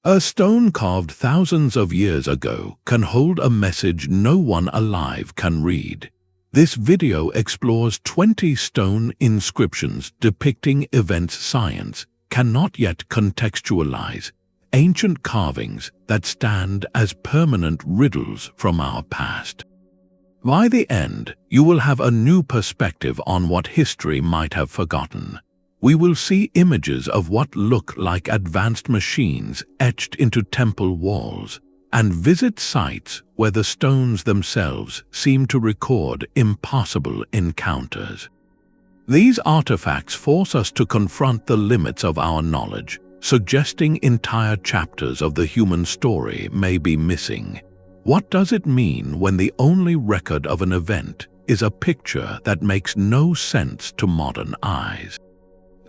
A stone carved thousands of years ago can hold a message no one alive can read. This video explores 20 stone inscriptions depicting events science cannot yet contextualize, ancient carvings that stand as permanent riddles from our past. By the end, you will have a new perspective on what history might have forgotten. We will see images of what look like advanced machines etched into temple walls, and visit sites where the stones themselves seem to record impossible encounters. These artifacts force us to confront the limits of our knowledge, suggesting entire chapters of the human story may be missing. What does it mean when the only record of an event is a picture that makes no sense to modern eyes?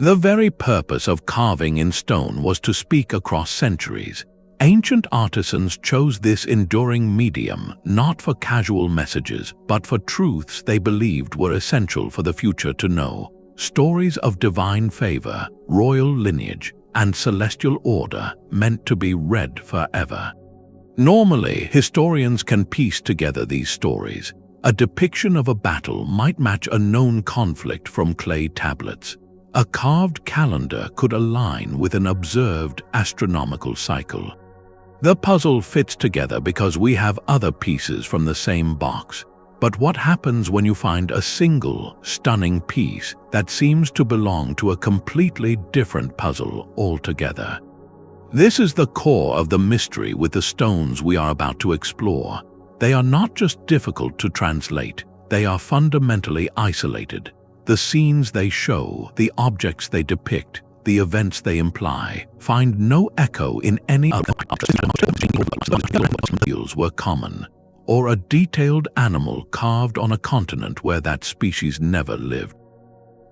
The very purpose of carving in stone was to speak across centuries. Ancient artisans chose this enduring medium not for casual messages, but for truths they believed were essential for the future to know. Stories of divine favor, royal lineage, and celestial order meant to be read forever. Normally, historians can piece together these stories. A depiction of a battle might match a known conflict from clay tablets. A carved calendar could align with an observed astronomical cycle. The puzzle fits together because we have other pieces from the same box. But what happens when you find a single, stunning piece that seems to belong to a completely different puzzle altogether? This is the core of the mystery with the stones we are about to explore. They are not just difficult to translate, they are fundamentally isolated. The scenes they show, the objects they depict, the events they imply, find no echo in any other materials were common, or a detailed animal carved on a continent where that species never lived.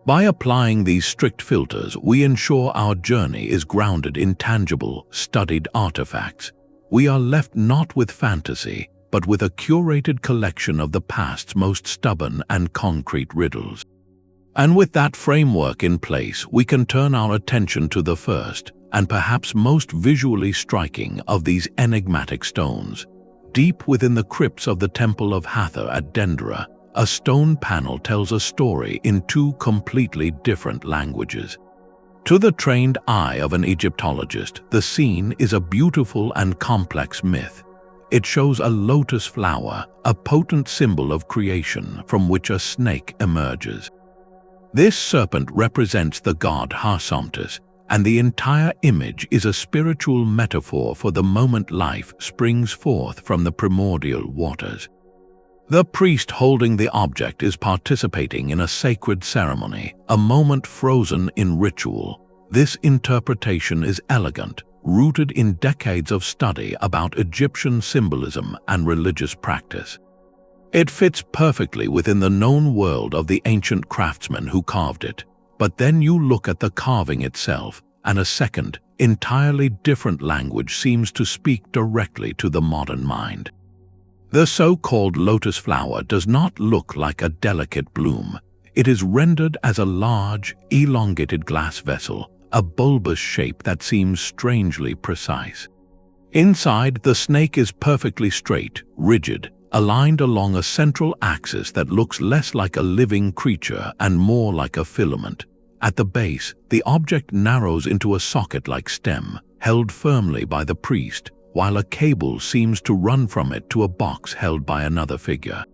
By applying these strict filters, we ensure our journey is grounded in tangible, studied artifacts. We are left not with fantasy, but with a curated collection of the past's most stubborn and concrete riddles. And with that framework in place, we can turn our attention to the first, and perhaps most visually striking of these enigmatic stones. Deep within the crypts of the Temple of Hathor at Denderah, a stone panel tells a story in two completely different languages. To the trained eye of an Egyptologist, the scene is a beautiful and complex myth. It shows a lotus flower, a potent symbol of creation from which a snake emerges. This serpent represents the god Harsomptus, and the entire image is a spiritual metaphor for the moment life springs forth from the primordial waters. The priest holding the object is participating in a sacred ceremony, a moment frozen in ritual. This interpretation is elegant, rooted in decades of study about Egyptian symbolism and religious practice. It fits perfectly within the known world of the ancient craftsmen who carved it. But then you look at the carving itself, and a second, entirely different language seems to speak directly to the modern mind. The so-called lotus flower does not look like a delicate bloom. It is rendered as a large, elongated glass vessel, a bulbous shape that seems strangely precise. Inside, the snake is perfectly straight, rigid, aligned along a central axis that looks less like a living creature and more like a filament. At the base, the object narrows into a socket-like stem, held firmly by the priest, while a cable seems to run from it to a box held by another figure.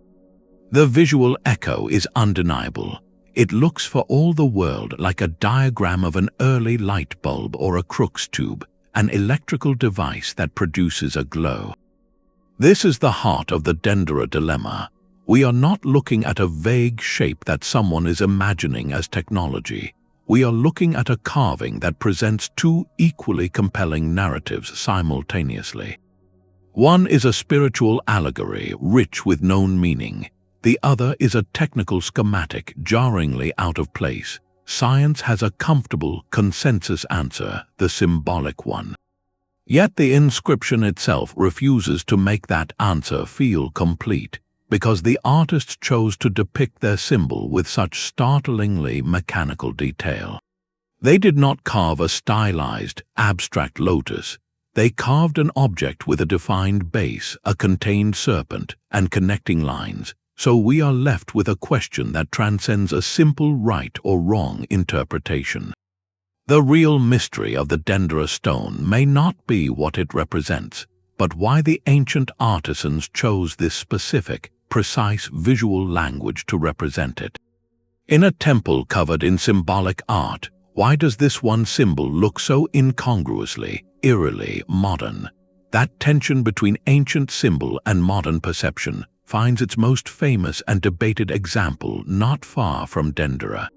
The visual echo is undeniable. It looks for all the world like a diagram of an early light bulb or a Crookes tube, an electrical device that produces a glow. This is the heart of the Denderah dilemma. We are not looking at a vague shape that someone is imagining as technology. We are looking at a carving that presents two equally compelling narratives simultaneously. One is a spiritual allegory rich with known meaning. The other is a technical schematic jarringly out of place. Science has a comfortable consensus answer, the symbolic one. Yet the inscription itself refuses to make that answer feel complete, because the artists chose to depict their symbol with such startlingly mechanical detail. They did not carve a stylized, abstract lotus. They carved an object with a defined base, a contained serpent, and connecting lines, so we are left with a question that transcends a simple right or wrong interpretation. The real mystery of the Denderah stone may not be what it represents, but why the ancient artisans chose this specific, precise visual language to represent it. In a temple covered in symbolic art, why does this one symbol look so incongruously, eerily modern? That tension between ancient symbol and modern perception finds its most famous and debated example not far from Denderah.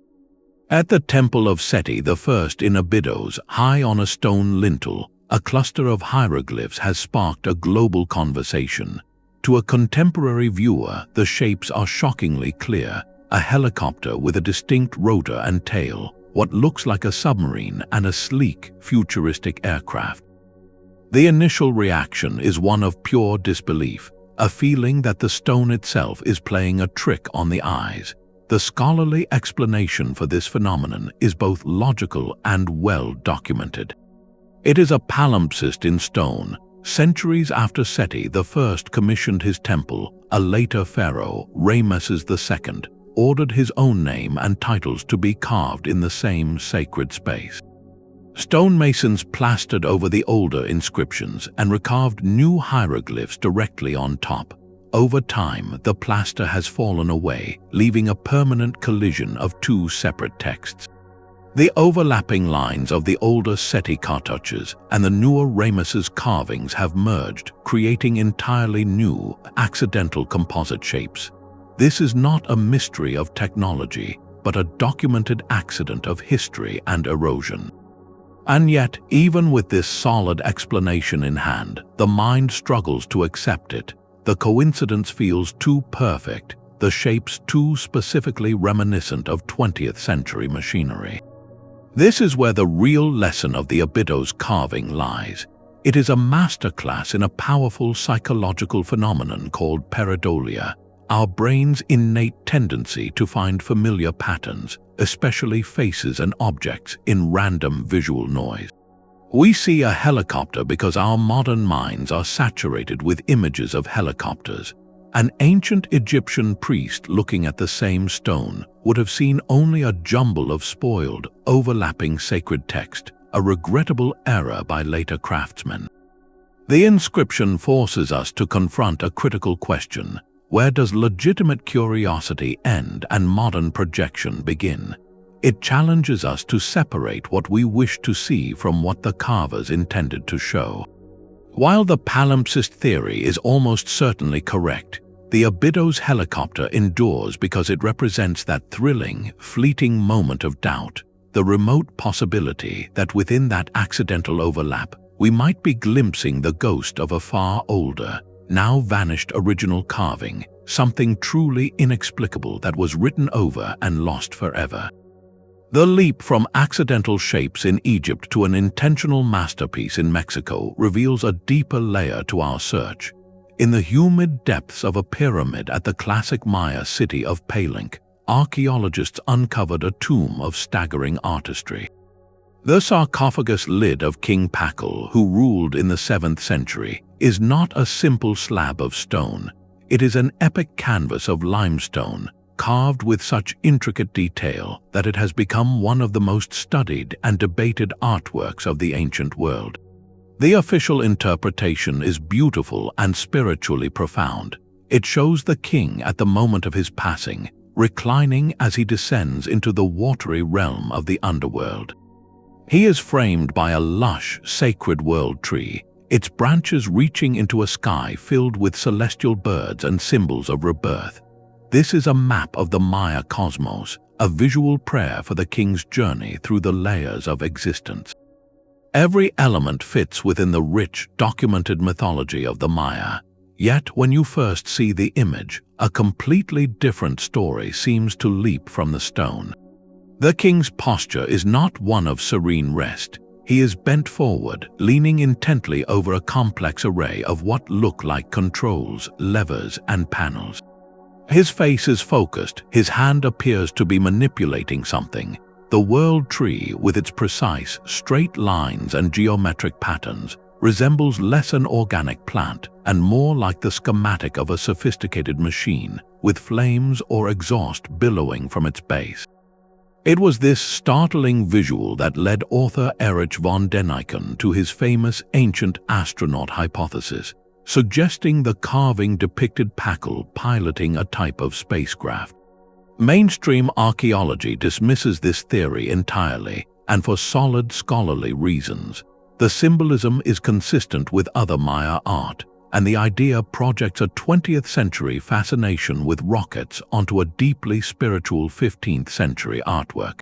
At the Temple of Seti I in Abydos, high on a stone lintel, a cluster of hieroglyphs has sparked a global conversation. To a contemporary viewer, the shapes are shockingly clear: a helicopter with a distinct rotor and tail, what looks like a submarine, and a sleek, futuristic aircraft. The initial reaction is one of pure disbelief, a feeling that the stone itself is playing a trick on the eyes. The scholarly explanation for this phenomenon is both logical and well documented. It is a palimpsest in stone. Centuries after Seti I commissioned his temple, a later pharaoh, Ramesses II, ordered his own name and titles to be carved in the same sacred space. Stonemasons plastered over the older inscriptions and recarved new hieroglyphs directly on top. Over time, the plaster has fallen away, leaving a permanent collision of two separate texts. The overlapping lines of the older Seti cartouches and the newer Ramesses carvings have merged, creating entirely new, accidental composite shapes. This is not a mystery of technology, but a documented accident of history and erosion. And yet, even with this solid explanation in hand, the mind struggles to accept it. The coincidence feels too perfect, the shapes too specifically reminiscent of 20th century machinery. This is where the real lesson of the Abydos carving lies. It is a masterclass in a powerful psychological phenomenon called pareidolia, our brain's innate tendency to find familiar patterns, especially faces and objects, in random visual noise. We see a helicopter because our modern minds are saturated with images of helicopters. An ancient Egyptian priest looking at the same stone would have seen only a jumble of spoiled, overlapping sacred text, a regrettable error by later craftsmen. The inscription forces us to confront a critical question: where does legitimate curiosity end and modern projection begin? It challenges us to separate what we wish to see from what the carvers intended to show. While the palimpsest theory is almost certainly correct, the Abydos helicopter endures because it represents that thrilling, fleeting moment of doubt, the remote possibility that within that accidental overlap, we might be glimpsing the ghost of a far older, now vanished original carving, something truly inexplicable that was written over and lost forever. The leap from accidental shapes in Egypt to an intentional masterpiece in Mexico reveals a deeper layer to our search. In the humid depths of a pyramid at the classic Maya city of Palenque, archaeologists uncovered a tomb of staggering artistry. The sarcophagus lid of King Pakal, who ruled in the 7th century, is not a simple slab of stone. It is an epic canvas of limestone, carved with such intricate detail that it has become one of the most studied and debated artworks of the ancient world. The official interpretation is beautiful and spiritually profound. It shows the king at the moment of his passing, reclining as he descends into the watery realm of the underworld. He is framed by a lush, sacred world tree, its branches reaching into a sky filled with celestial birds and symbols of rebirth. This is a map of the Maya cosmos, a visual prayer for the king's journey through the layers of existence. Every element fits within the rich, documented mythology of the Maya. Yet, when you first see the image, a completely different story seems to leap from the stone. The king's posture is not one of serene rest. He is bent forward, leaning intently over a complex array of what look like controls, levers, and panels. His face is focused, his hand appears to be manipulating something. The world tree, with its precise, straight lines and geometric patterns, resembles less an organic plant and more like the schematic of a sophisticated machine, with flames or exhaust billowing from its base. It was this startling visual that led author Erich von Däniken to his famous ancient astronaut hypothesis, suggesting the carving depicted Pacal piloting a type of spacecraft. Mainstream archaeology dismisses this theory entirely, and for solid scholarly reasons. The symbolism is consistent with other Maya art, and the idea projects a 20th century fascination with rockets onto a deeply spiritual 15th century artwork.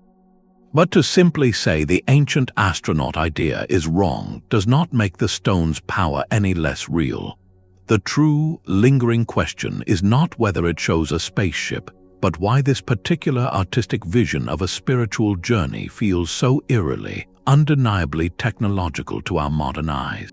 But to simply say the ancient astronaut idea is wrong does not make the stone's power any less real. The true, lingering question is not whether it shows a spaceship, but why this particular artistic vision of a spiritual journey feels so eerily, undeniably technological to our modern eyes.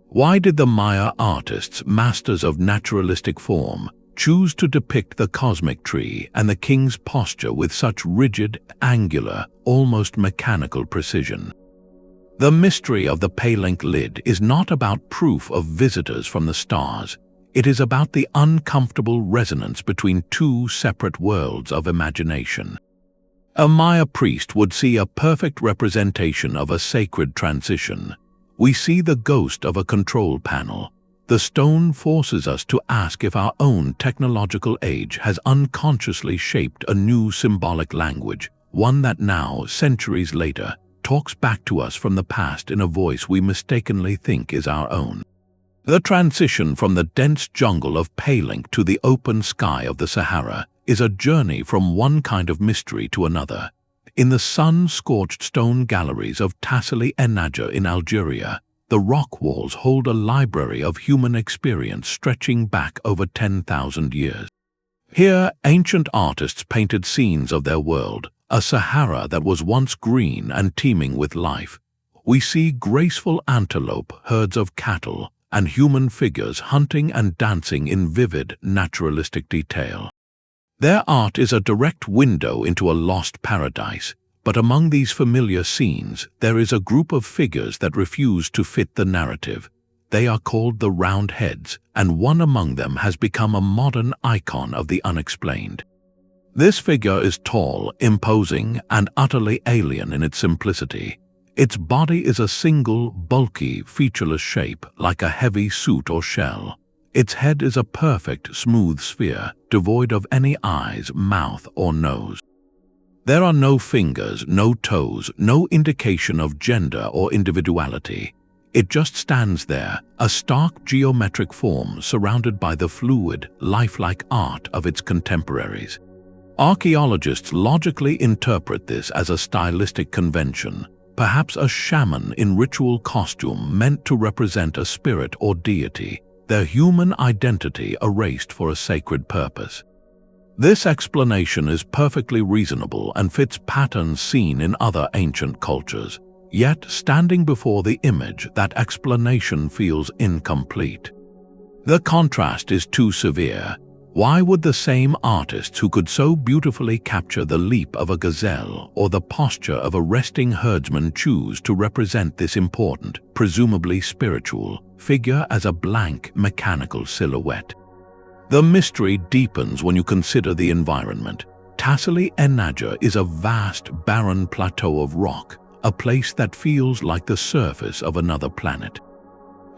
Why did the Maya artists, masters of naturalistic form, choose to depict the cosmic tree and the king's posture with such rigid, angular, almost mechanical precision? The mystery of the Palenque lid is not about proof of visitors from the stars. It is about the uncomfortable resonance between two separate worlds of imagination. A Maya priest would see a perfect representation of a sacred transition. We see the ghost of a control panel. The stone forces us to ask if our own technological age has unconsciously shaped a new symbolic language, one that now, centuries later, talks back to us from the past in a voice we mistakenly think is our own. The transition from the dense jungle of Palenque to the open sky of the Sahara is a journey from one kind of mystery to another. In the sun-scorched stone galleries of Tassili in Algeria, the rock walls hold a library of human experience stretching back over 10,000 years. Here, ancient artists painted scenes of their world, a Sahara that was once green and teeming with life. We see graceful antelope, herds of cattle, and human figures hunting and dancing in vivid, naturalistic detail. Their art is a direct window into a lost paradise, but among these familiar scenes, there is a group of figures that refuse to fit the narrative. They are called the Roundheads, and one among them has become a modern icon of the unexplained. This figure is tall, imposing, and utterly alien in its simplicity. Its body is a single, bulky, featureless shape, like a heavy suit or shell. Its head is a perfect, smooth sphere, devoid of any eyes, mouth, or nose. There are no fingers, no toes, no indication of gender or individuality. It just stands there, a stark geometric form surrounded by the fluid, lifelike art of its contemporaries. Archaeologists logically interpret this as a stylistic convention, perhaps a shaman in ritual costume meant to represent a spirit or deity, their human identity erased for a sacred purpose. This explanation is perfectly reasonable and fits patterns seen in other ancient cultures. Yet, standing before the image, that explanation feels incomplete. The contrast is too severe. Why would the same artists who could so beautifully capture the leap of a gazelle or the posture of a resting herdsman choose to represent this important, presumably spiritual, figure as a blank, mechanical silhouette? The mystery deepens when you consider the environment. Tassili is a vast, barren plateau of rock, a place that feels like the surface of another planet.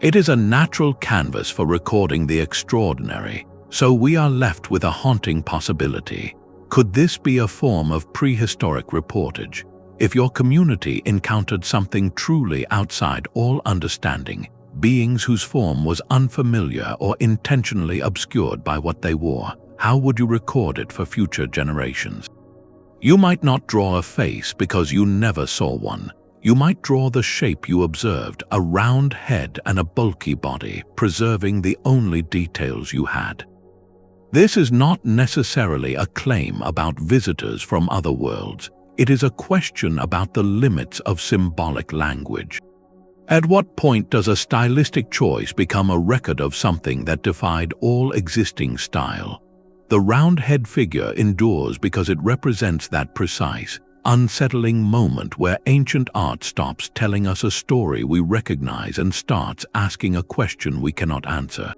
It is a natural canvas for recording the extraordinary, so we are left with a haunting possibility. Could this be a form of prehistoric reportage? If your community encountered something truly outside all understanding, beings whose form was unfamiliar or intentionally obscured by what they wore, how would you record it for future generations? You might not draw a face because you never saw one. You might draw the shape you observed, a round head and a bulky body, preserving the only details you had. This is not necessarily a claim about visitors from other worlds. It is a question about the limits of symbolic language. At what point does a stylistic choice become a record of something that defied all existing style? The round head figure endures because it represents that precise, unsettling moment where ancient art stops telling us a story we recognize and starts asking a question we cannot answer.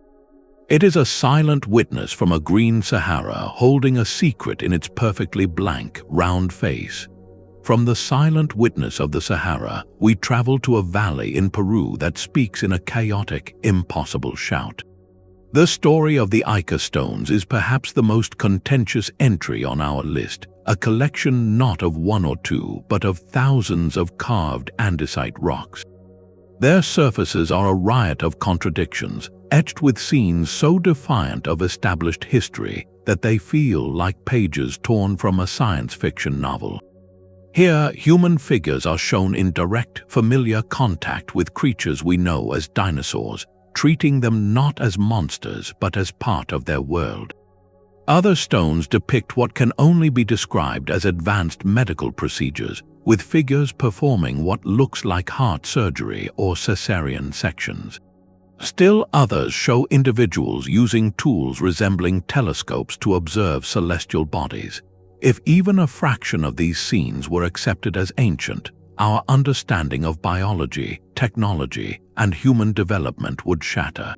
It is a silent witness from a green Sahara holding a secret in its perfectly blank, round face. From the silent witness of the Sahara, we travel to a valley in Peru that speaks in a chaotic, impossible shout. The story of the Ica stones is perhaps the most contentious entry on our list, a collection not of one or two, but of thousands of carved andesite rocks. Their surfaces are a riot of contradictions, etched with scenes so defiant of established history that they feel like pages torn from a science fiction novel. Here, human figures are shown in direct, familiar contact with creatures we know as dinosaurs, treating them not as monsters but as part of their world. Other stones depict what can only be described as advanced medical procedures, with figures performing what looks like heart surgery or cesarean sections. Still others show individuals using tools resembling telescopes to observe celestial bodies. If even a fraction of these scenes were accepted as ancient, our understanding of biology, technology, and human development would shatter.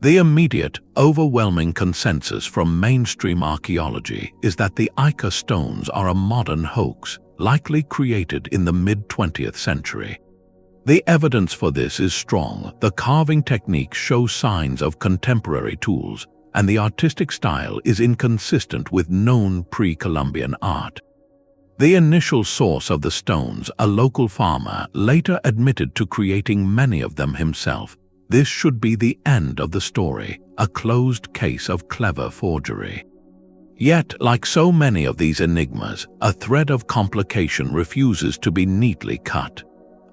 The immediate, overwhelming consensus from mainstream archaeology is that the Ica stones are a modern hoax, likely created in the mid-20th century. The evidence for this is strong. The carving techniques show signs of contemporary tools, and the artistic style is inconsistent with known pre-Columbian art. The initial source of the stones, a local farmer, later admitted to creating many of them himself. This should be the end of the story, a closed case of clever forgery. Yet, like so many of these enigmas, a thread of complication refuses to be neatly cut.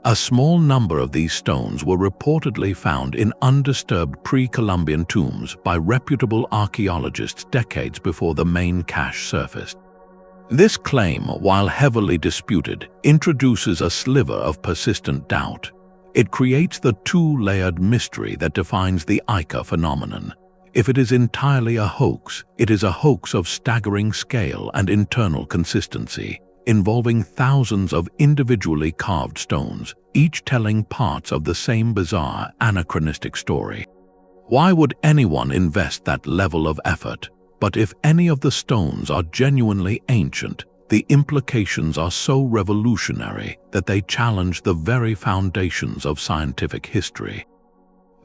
A small number of these stones were reportedly found in undisturbed pre-Columbian tombs by reputable archaeologists decades before the main cache surfaced. This claim, while heavily disputed, introduces a sliver of persistent doubt. It creates the two-layered mystery that defines the Ica phenomenon. If it is entirely a hoax, it is a hoax of staggering scale and internal consistency, involving thousands of individually carved stones, each telling parts of the same bizarre, anachronistic story. Why would anyone invest that level of effort? But if any of the stones are genuinely ancient, the implications are so revolutionary that they challenge the very foundations of scientific history.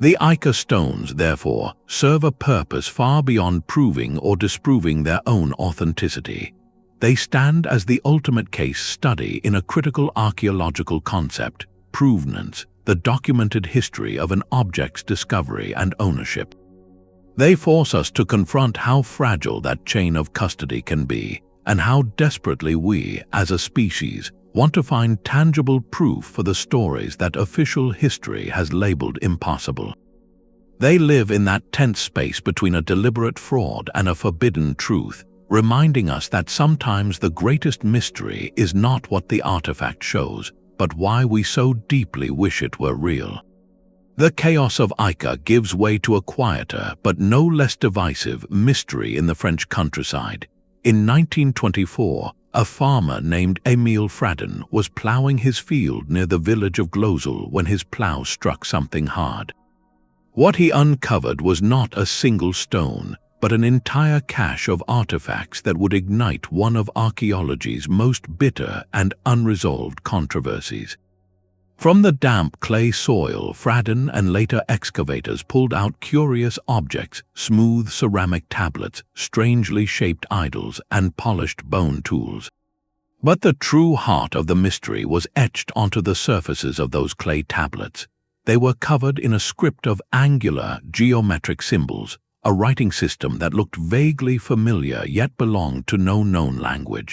The Ica stones, therefore, serve a purpose far beyond proving or disproving their own authenticity. They stand as the ultimate case study in a critical archaeological concept, provenance, the documented history of an object's discovery and ownership. They force us to confront how fragile that chain of custody can be, and how desperately we, as a species, want to find tangible proof for the stories that official history has labeled impossible. They live in that tense space between a deliberate fraud and a forbidden truth, reminding us that sometimes the greatest mystery is not what the artifact shows, but why we so deeply wish it were real. The chaos of Ica gives way to a quieter, but no less divisive, mystery in the French countryside. In 1924, a farmer named Émile Fradin was ploughing his field near the village of Glozel when his plough struck something hard. What he uncovered was not a single stone, but an entire cache of artifacts that would ignite one of archaeology's most bitter and unresolved controversies. From the damp clay soil, Fradin and later excavators pulled out curious objects, smooth ceramic tablets, strangely shaped idols, and polished bone tools. But the true heart of the mystery was etched onto the surfaces of those clay tablets. They were covered in a script of angular, geometric symbols, a writing system that looked vaguely familiar yet belonged to no known language.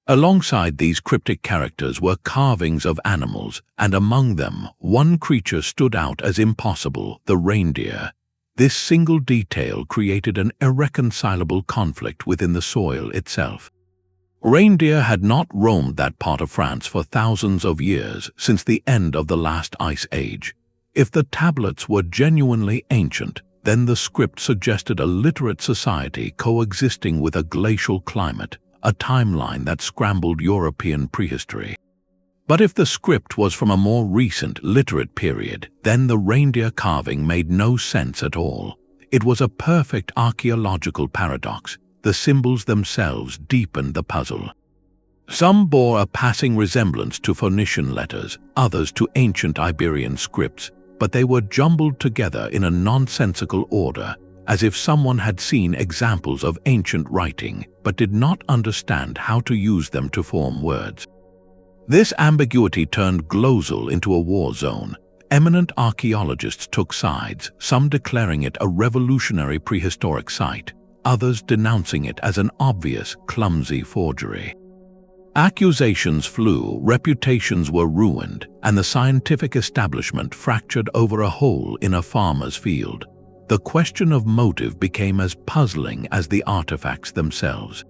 Alongside these cryptic characters were carvings of animals, and among them, one creature stood out as impossible: the reindeer. This single detail created an irreconcilable conflict within the soil itself. Reindeer had not roamed that part of France for thousands of years, since the end of the last ice age. If the tablets were genuinely ancient, then the script suggested a literate society coexisting with a glacial climate, a timeline that scrambled European prehistory. But if the script was from a more recent, literate period, then the reindeer carving made no sense at all. It was a perfect archaeological paradox. The symbols themselves deepened the puzzle. Some bore a passing resemblance to Phoenician letters, others to ancient Iberian scripts, but they were jumbled together in a nonsensical order, as if someone had seen examples of ancient writing but did not understand how to use them to form words. This ambiguity turned Glozel into a war zone. Eminent archaeologists took sides, some declaring it a revolutionary prehistoric site, others denouncing it as an obvious, clumsy forgery. Accusations flew, reputations were ruined, and the scientific establishment fractured over a hole in a farmer's field. The question of motive became as puzzling as the artifacts themselves.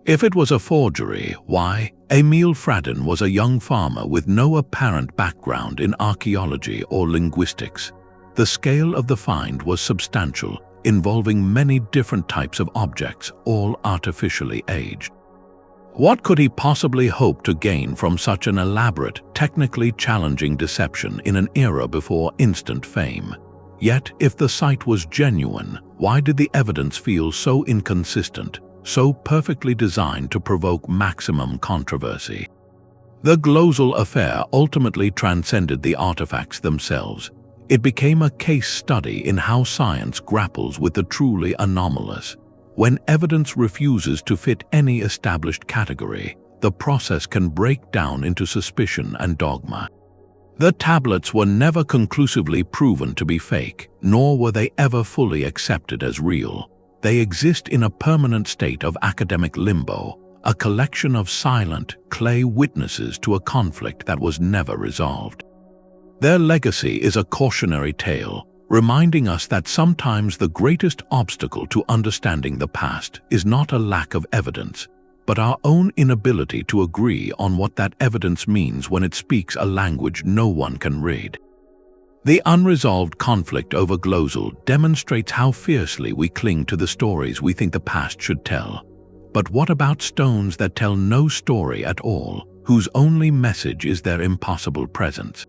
If it was a forgery, why? Emil Fradin was a young farmer with no apparent background in archaeology or linguistics. The scale of the find was substantial, involving many different types of objects, all artificially aged. What could he possibly hope to gain from such an elaborate, technically challenging deception in an era before instant fame? Yet, if the site was genuine, why did the evidence feel so inconsistent, so perfectly designed to provoke maximum controversy? The Glozel affair ultimately transcended the artifacts themselves. It became a case study in how science grapples with the truly anomalous. When evidence refuses to fit any established category, the process can break down into suspicion and dogma. The tablets were never conclusively proven to be fake, nor were they ever fully accepted as real. They exist in a permanent state of academic limbo, a collection of silent, clay witnesses to a conflict that was never resolved. Their legacy is a cautionary tale, reminding us that sometimes the greatest obstacle to understanding the past is not a lack of evidence, but our own inability to agree on what that evidence means when it speaks a language no one can read. The unresolved conflict over Glozel demonstrates how fiercely we cling to the stories we think the past should tell. But what about stones that tell no story at all, whose only message is their impossible presence?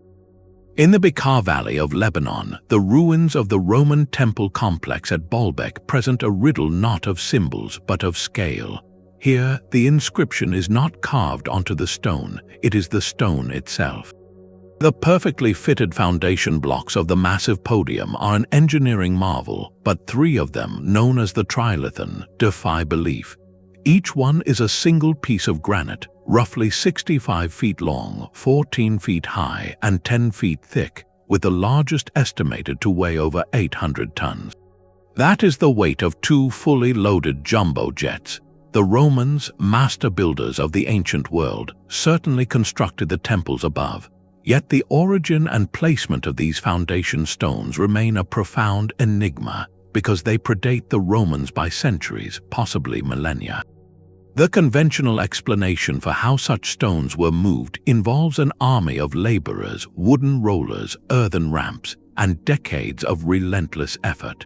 In the Bekaa Valley of Lebanon, the ruins of the Roman temple complex at Baalbek present a riddle not of symbols but of scale. Here, the inscription is not carved onto the stone, it is the stone itself. The perfectly fitted foundation blocks of the massive podium are an engineering marvel, but three of them, known as the trilithon, defy belief. Each one is a single piece of granite, roughly 65 feet long, 14 feet high, and 10 feet thick, with the largest estimated to weigh over 800 tons. That is the weight of two fully loaded jumbo jets. The Romans, master builders of the ancient world, certainly constructed the temples above. Yet the origin and placement of these foundation stones remain a profound enigma, because they predate the Romans by centuries, possibly millennia. The conventional explanation for how such stones were moved involves an army of laborers, wooden rollers, earthen ramps, and decades of relentless effort.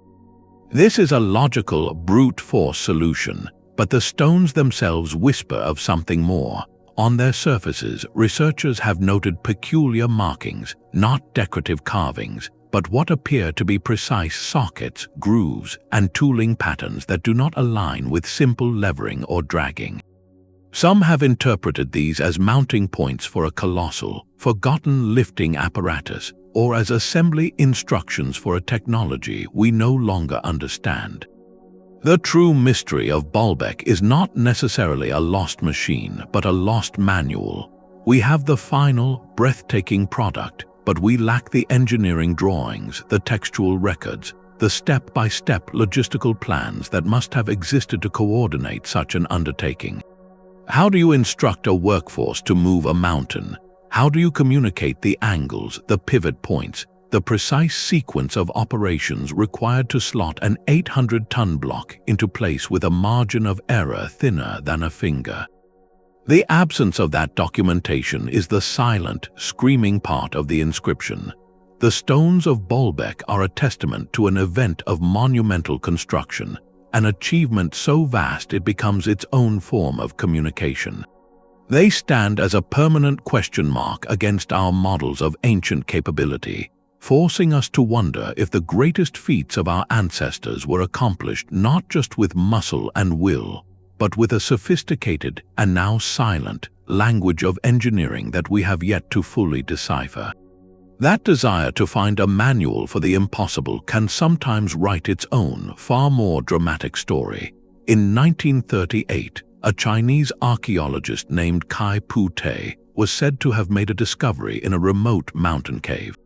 This is a logical, brute force solution, but the stones themselves whisper of something more. On their surfaces, researchers have noted peculiar markings, not decorative carvings, but what appear to be precise sockets, grooves, and tooling patterns that do not align with simple levering or dragging. Some have interpreted these as mounting points for a colossal, forgotten lifting apparatus, or as assembly instructions for a technology we no longer understand. The true mystery of Baalbek is not necessarily a lost machine, but a lost manual. We have the final, breathtaking product, but we lack the engineering drawings, the textual records, the step-by-step logistical plans that must have existed to coordinate such an undertaking. How do you instruct a workforce to move a mountain? How do you communicate the angles, the pivot points, the precise sequence of operations required to slot an 800-ton block into place with a margin of error thinner than a finger? The absence of that documentation is the silent, screaming part of the inscription. The stones of Baalbek are a testament to an event of monumental construction, an achievement so vast it becomes its own form of communication. They stand as a permanent question mark against our models of ancient capability, forcing us to wonder if the greatest feats of our ancestors were accomplished not just with muscle and will, but with a sophisticated and now silent language of engineering that we have yet to fully decipher. That desire to find a manual for the impossible can sometimes write its own, far more dramatic story. In 1938, a Chinese archaeologist named Kai Pu-te was said to have made a discovery in a remote mountain cave.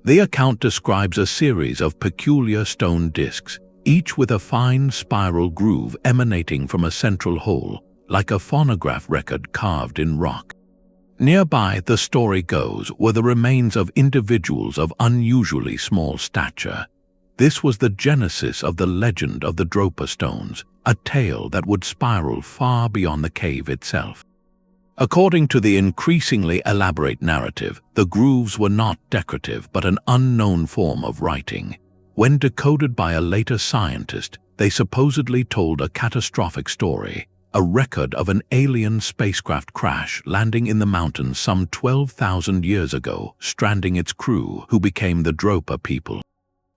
The account describes a series of peculiar stone discs, each with a fine spiral groove emanating from a central hole, like a phonograph record carved in rock. Nearby, the story goes, were the remains of individuals of unusually small stature. This was the genesis of the legend of the Dropa stones, a tale that would spiral far beyond the cave itself. According to the increasingly elaborate narrative, the grooves were not decorative but an unknown form of writing. When decoded by a later scientist, they supposedly told a catastrophic story, a record of an alien spacecraft crash landing in the mountains some 12,000 years ago, stranding its crew, who became the Dropa people.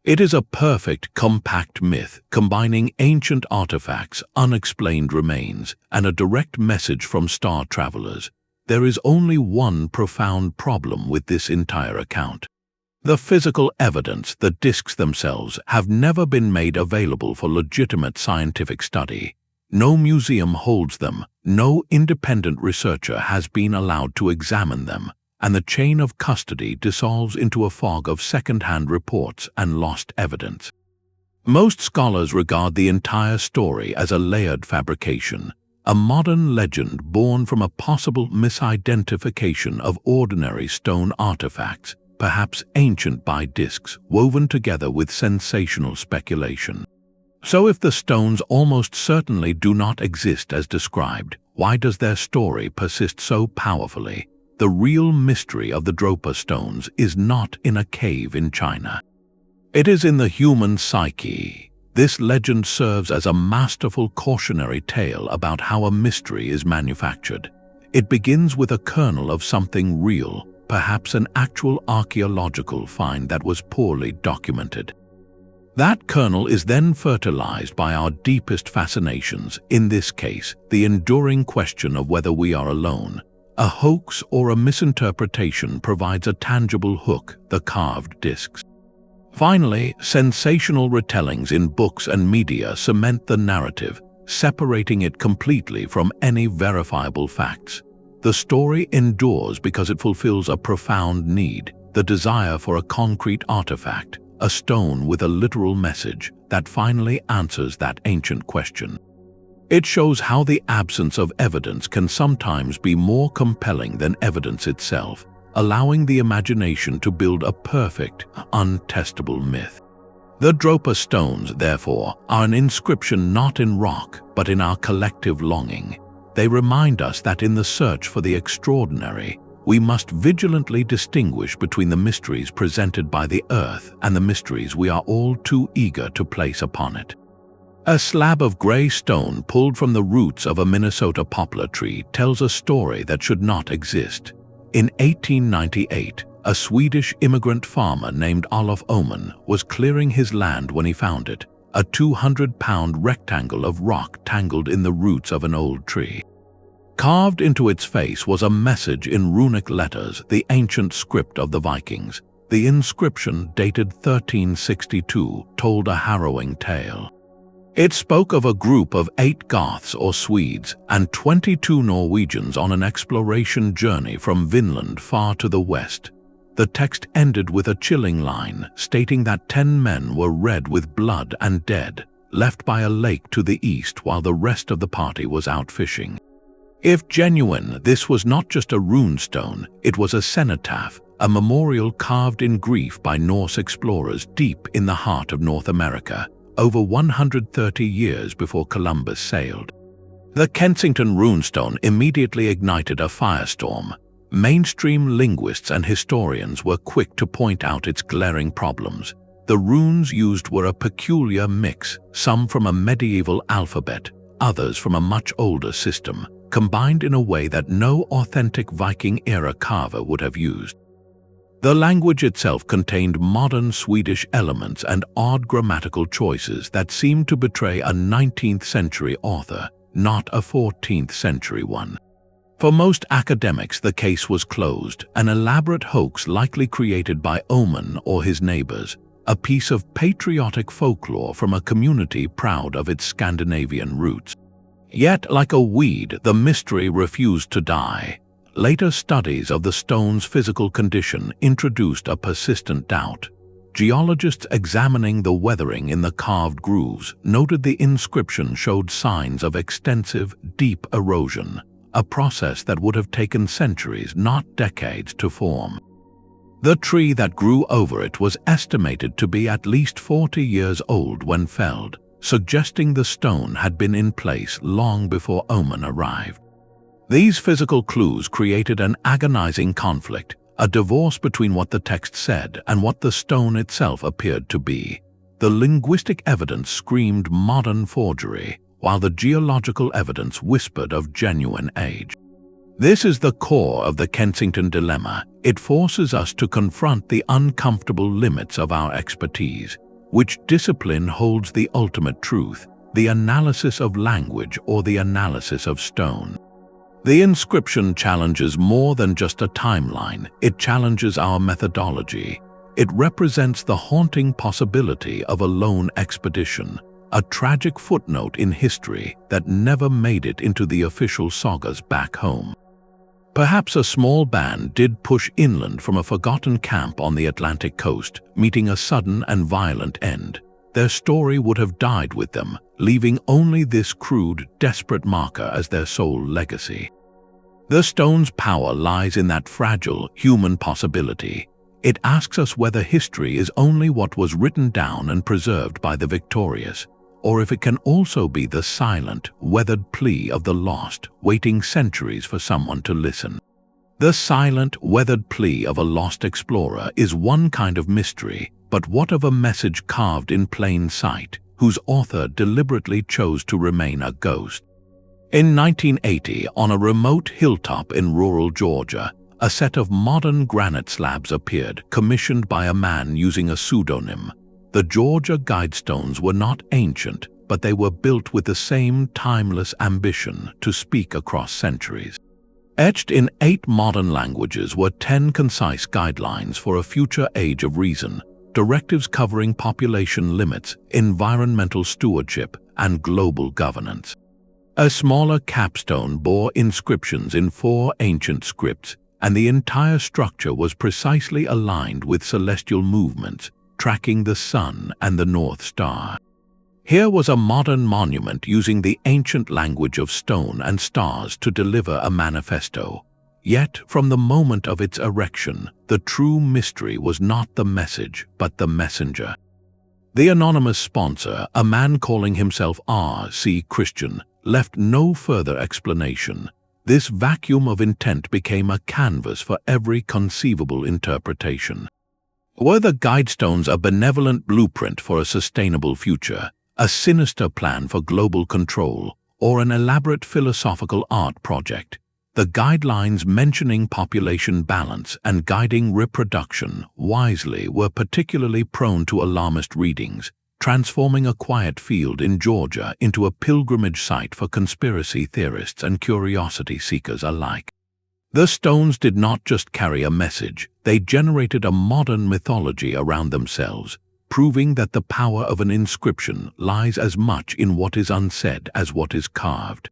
It is a perfect, compact myth, combining ancient artifacts, unexplained remains, and a direct message from star travelers. There is only one profound problem with this entire account. The physical evidence, the discs themselves, have never been made available for legitimate scientific study. No museum holds them, no independent researcher has been allowed to examine them, and the chain of custody dissolves into a fog of second-hand reports and lost evidence. Most scholars regard the entire story as a layered fabrication, a modern legend born from a possible misidentification of ordinary stone artifacts, perhaps ancient by discs, woven together with sensational speculation. So if the stones almost certainly do not exist as described, why does their story persist so powerfully? The real mystery of the Dropa stones is not in a cave in China. It is in the human psyche. This legend serves as a masterful cautionary tale about how a mystery is manufactured. It begins with a kernel of something real, perhaps an actual archaeological find that was poorly documented. That kernel is then fertilized by our deepest fascinations, in this case, the enduring question of whether we are alone. A hoax or a misinterpretation provides a tangible hook, the carved discs. Finally, sensational retellings in books and media cement the narrative, separating it completely from any verifiable facts. The story endures because it fulfills a profound need, the desire for a concrete artifact, a stone with a literal message that finally answers that ancient question. It shows how the absence of evidence can sometimes be more compelling than evidence itself, allowing the imagination to build a perfect, untestable myth. The Dropa stones, therefore, are an inscription not in rock, but in our collective longing. They remind us that in the search for the extraordinary, we must vigilantly distinguish between the mysteries presented by the earth and the mysteries we are all too eager to place upon it. A slab of gray stone pulled from the roots of a Minnesota poplar tree tells a story that should not exist. In 1898, a Swedish immigrant farmer named Olof Oman was clearing his land when he found it, a 200-pound rectangle of rock tangled in the roots of an old tree. Carved into its face was a message in runic letters, the ancient script of the Vikings. The inscription, dated 1362, told a harrowing tale. It spoke of a group of 8 Goths or Swedes and 22 Norwegians on an exploration journey from Vinland far to the west. The text ended with a chilling line stating that 10 men were red with blood and dead, left by a lake to the east while the rest of the party was out fishing. If genuine, this was not just a runestone, it was a cenotaph, a memorial carved in grief by Norse explorers deep in the heart of North America, over 130 years before Columbus sailed. The Kensington runestone immediately ignited a firestorm. Mainstream linguists and historians were quick to point out its glaring problems. The runes used were a peculiar mix, some from a medieval alphabet, others from a much older system, combined in a way that no authentic Viking-era carver would have used. The language itself contained modern Swedish elements and odd grammatical choices that seemed to betray a 19th-century author, not a 14th-century one. For most academics, the case was closed, an elaborate hoax likely created by Oman or his neighbors, a piece of patriotic folklore from a community proud of its Scandinavian roots. Yet, like a weed, the mystery refused to die. Later studies of the stone's physical condition introduced a persistent doubt. Geologists examining the weathering in the carved grooves noted the inscription showed signs of extensive, deep erosion, a process that would have taken centuries, not decades, to form. The tree that grew over it was estimated to be at least 40 years old when felled, suggesting the stone had been in place long before Oman arrived. These physical clues created an agonizing conflict, a divorce between what the text said and what the stone itself appeared to be. The linguistic evidence screamed modern forgery, while the geological evidence whispered of genuine age. This is the core of the Kensington dilemma. It forces us to confront the uncomfortable limits of our expertise. Which discipline holds the ultimate truth, the analysis of language or the analysis of stone? The inscription challenges more than just a timeline. It challenges our methodology. It represents the haunting possibility of a lone expedition, a tragic footnote in history that never made it into the official sagas back home. Perhaps a small band did push inland from a forgotten camp on the Atlantic coast, meeting a sudden and violent end. Their story would have died with them, leaving only this crude, desperate marker as their sole legacy. The stone's power lies in that fragile, human possibility. It asks us whether history is only what was written down and preserved by the victorious, or if it can also be the silent, weathered plea of the lost, waiting centuries for someone to listen. The silent, weathered plea of a lost explorer is one kind of mystery, but what of a message carved in plain sight, whose author deliberately chose to remain a ghost? In 1980, on a remote hilltop in rural Georgia, a set of modern granite slabs appeared, commissioned by a man using a pseudonym. The Georgia guidestones were not ancient, but they were built with the same timeless ambition to speak across centuries. Etched in 8 modern languages were 10 concise guidelines for a future age of reason, directives covering population limits, environmental stewardship, and global governance. A smaller capstone bore inscriptions in 4 ancient scripts, and the entire structure was precisely aligned with celestial movements, tracking the sun and the North Star. Here was a modern monument using the ancient language of stone and stars to deliver a manifesto. Yet, from the moment of its erection, the true mystery was not the message, but the messenger. The anonymous sponsor, a man calling himself R.C. Christian, left no further explanation. This vacuum of intent became a canvas for every conceivable interpretation. Were the guidestones a benevolent blueprint for a sustainable future, a sinister plan for global control, or an elaborate philosophical art project? The guidelines mentioning population balance and guiding reproduction wisely were particularly prone to alarmist readings, transforming a quiet field in Georgia into a pilgrimage site for conspiracy theorists and curiosity seekers alike. The stones did not just carry a message, they generated a modern mythology around themselves, proving that the power of an inscription lies as much in what is unsaid as what is carved.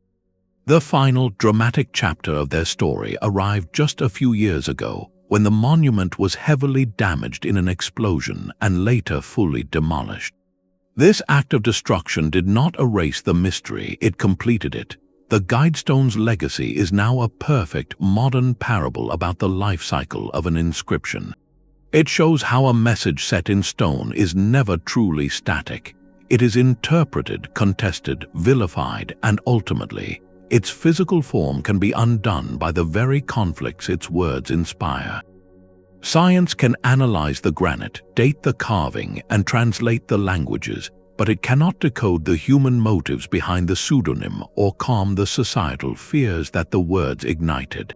The final, dramatic chapter of their story arrived just a few years ago, when the monument was heavily damaged in an explosion and later fully demolished. This act of destruction did not erase the mystery, it completed it. The guidestone's legacy is now a perfect, modern parable about the life cycle of an inscription. It shows how a message set in stone is never truly static. It is interpreted, contested, vilified, and ultimately, its physical form can be undone by the very conflicts its words inspire. Science can analyze the granite, date the carving, and translate the languages, but it cannot decode the human motives behind the pseudonym or calm the societal fears that the words ignited.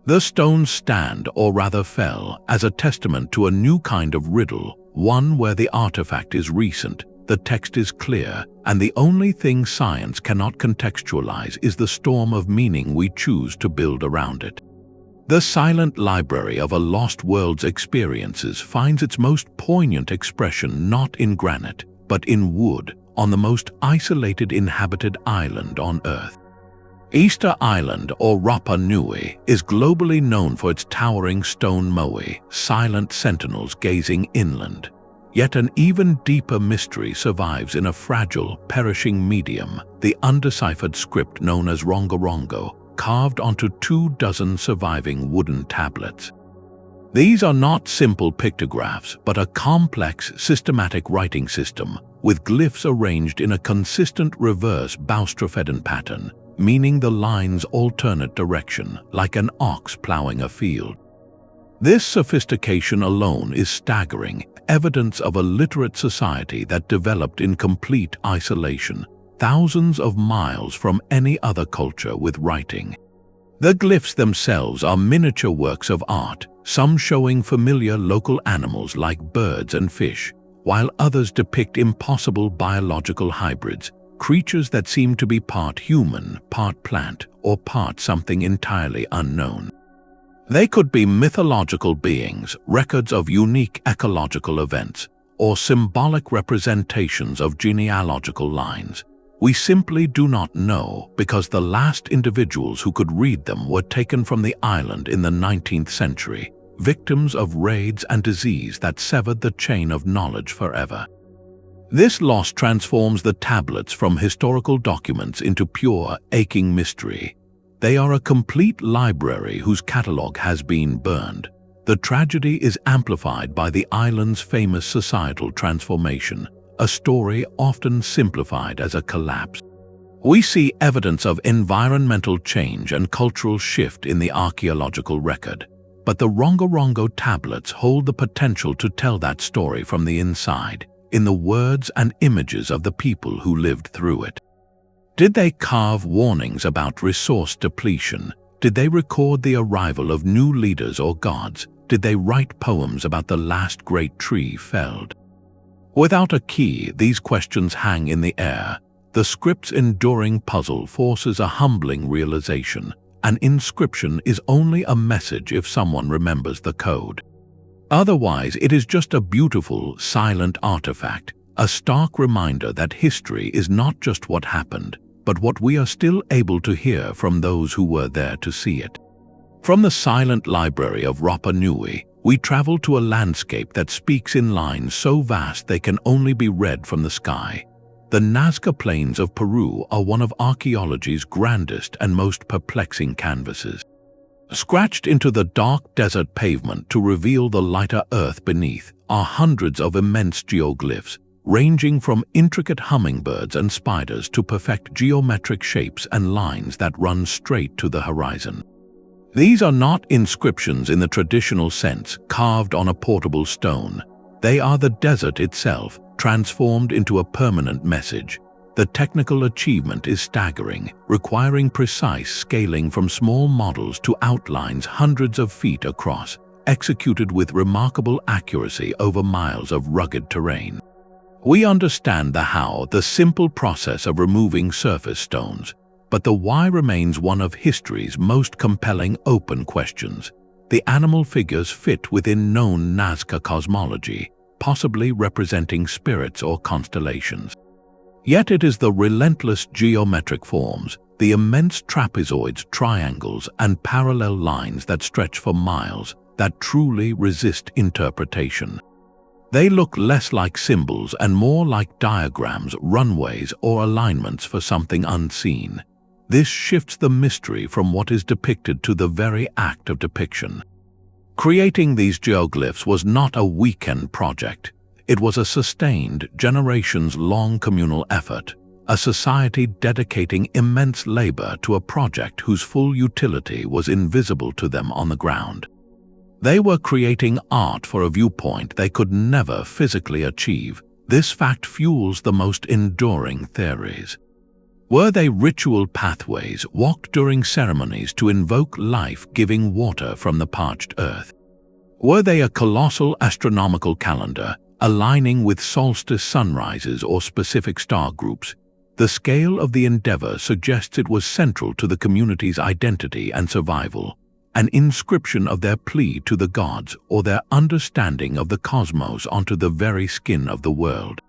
The stones stand, or rather fell, as a testament to a new kind of riddle, one where the artifact is recent, the text is clear, and the only thing science cannot contextualize is the storm of meaning we choose to build around it. The silent library of a lost world's experiences finds its most poignant expression not in granite, but in wood, on the most isolated inhabited island on Earth. Easter Island, or Rapa Nui, is globally known for its towering stone moai, silent sentinels gazing inland. Yet an even deeper mystery survives in a fragile, perishing medium, the undeciphered script known as Rongorongo, carved onto 24 surviving wooden tablets. These are not simple pictographs, but a complex, systematic writing system, with glyphs arranged in a consistent reverse Boustrophedon pattern, meaning the lines alternate direction, like an ox plowing a field. This sophistication alone is staggering, evidence of a literate society that developed in complete isolation, thousands of miles from any other culture with writing. The glyphs themselves are miniature works of art, some showing familiar local animals like birds and fish, while others depict impossible biological hybrids, creatures that seem to be part human, part plant, or part something entirely unknown. They could be mythological beings, records of unique ecological events, or symbolic representations of genealogical lines. We simply do not know because the last individuals who could read them were taken from the island in the 19th century, victims of raids and disease that severed the chain of knowledge forever. This loss transforms the tablets from historical documents into pure, aching mystery. They are a complete library whose catalogue has been burned. The tragedy is amplified by the island's famous societal transformation, a story often simplified as a collapse. We see evidence of environmental change and cultural shift in the archaeological record, but the Rongorongo tablets hold the potential to tell that story from the inside, in the words and images of the people who lived through it. Did they carve warnings about resource depletion? Did they record the arrival of new leaders or gods? Did they write poems about the last great tree felled? Without a key, these questions hang in the air. The script's enduring puzzle forces a humbling realization. An inscription is only a message if someone remembers the code. Otherwise, it is just a beautiful, silent artifact, a stark reminder that history is not just what happened, but what we are still able to hear from those who were there to see it. From the silent library of Rapa Nui, we travel to a landscape that speaks in lines so vast they can only be read from the sky. The Nazca Plains of Peru are one of archaeology's grandest and most perplexing canvases. Scratched into the dark desert pavement to reveal the lighter earth beneath are hundreds of immense geoglyphs, ranging from intricate hummingbirds and spiders to perfect geometric shapes and lines that run straight to the horizon. These are not inscriptions in the traditional sense, carved on a portable stone. They are the desert itself, transformed into a permanent message. The technical achievement is staggering, requiring precise scaling from small models to outlines hundreds of feet across, executed with remarkable accuracy over miles of rugged terrain. We understand the how, the simple process of removing surface stones, but the why remains one of history's most compelling open questions. The animal figures fit within known Nazca cosmology, possibly representing spirits or constellations. Yet it is the relentless geometric forms, the immense trapezoids, triangles, and parallel lines that stretch for miles, that truly resist interpretation. They look less like symbols and more like diagrams, runways, or alignments for something unseen. This shifts the mystery from what is depicted to the very act of depiction. Creating these geoglyphs was not a weekend project. It was a sustained, generations-long communal effort, a society dedicating immense labor to a project whose full utility was invisible to them on the ground. They were creating art for a viewpoint they could never physically achieve. This fact fuels the most enduring theories. Were they ritual pathways walked during ceremonies to invoke life-giving water from the parched earth? Were they a colossal astronomical calendar aligning with solstice sunrises or specific star groups? The scale of the endeavor suggests it was central to the community's identity and survival, an inscription of their plea to the gods or their understanding of the cosmos onto the very skin of the world.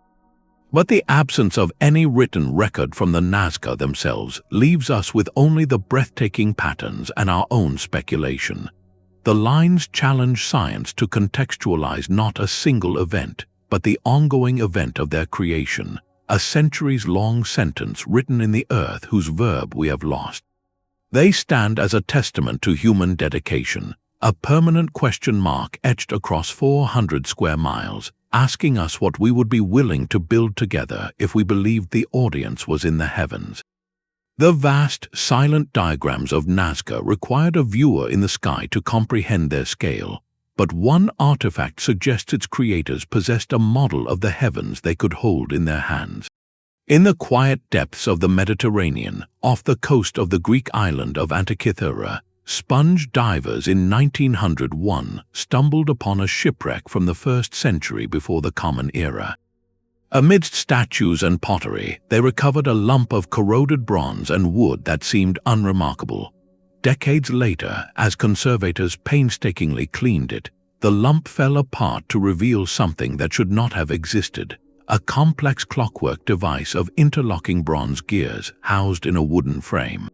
But the absence of any written record from the Nazca themselves leaves us with only the breathtaking patterns and our own speculation. The lines challenge science to contextualize not a single event, but the ongoing event of their creation, a centuries-long sentence written in the earth whose verb we have lost. They stand as a testament to human dedication, a permanent question mark etched across 400 square miles, asking us what we would be willing to build together if we believed the audience was in the heavens. The vast, silent diagrams of Nazca required a viewer in the sky to comprehend their scale, but one artifact suggests its creators possessed a model of the heavens they could hold in their hands. In the quiet depths of the Mediterranean, off the coast of the Greek island of Antikythera, sponge divers in 1901 stumbled upon a shipwreck from the 1st century before the Common Era. Amidst statues and pottery, they recovered a lump of corroded bronze and wood that seemed unremarkable. Decades later, as conservators painstakingly cleaned it, the lump fell apart to reveal something that should not have existed, a complex clockwork device of interlocking bronze gears housed in a wooden frame.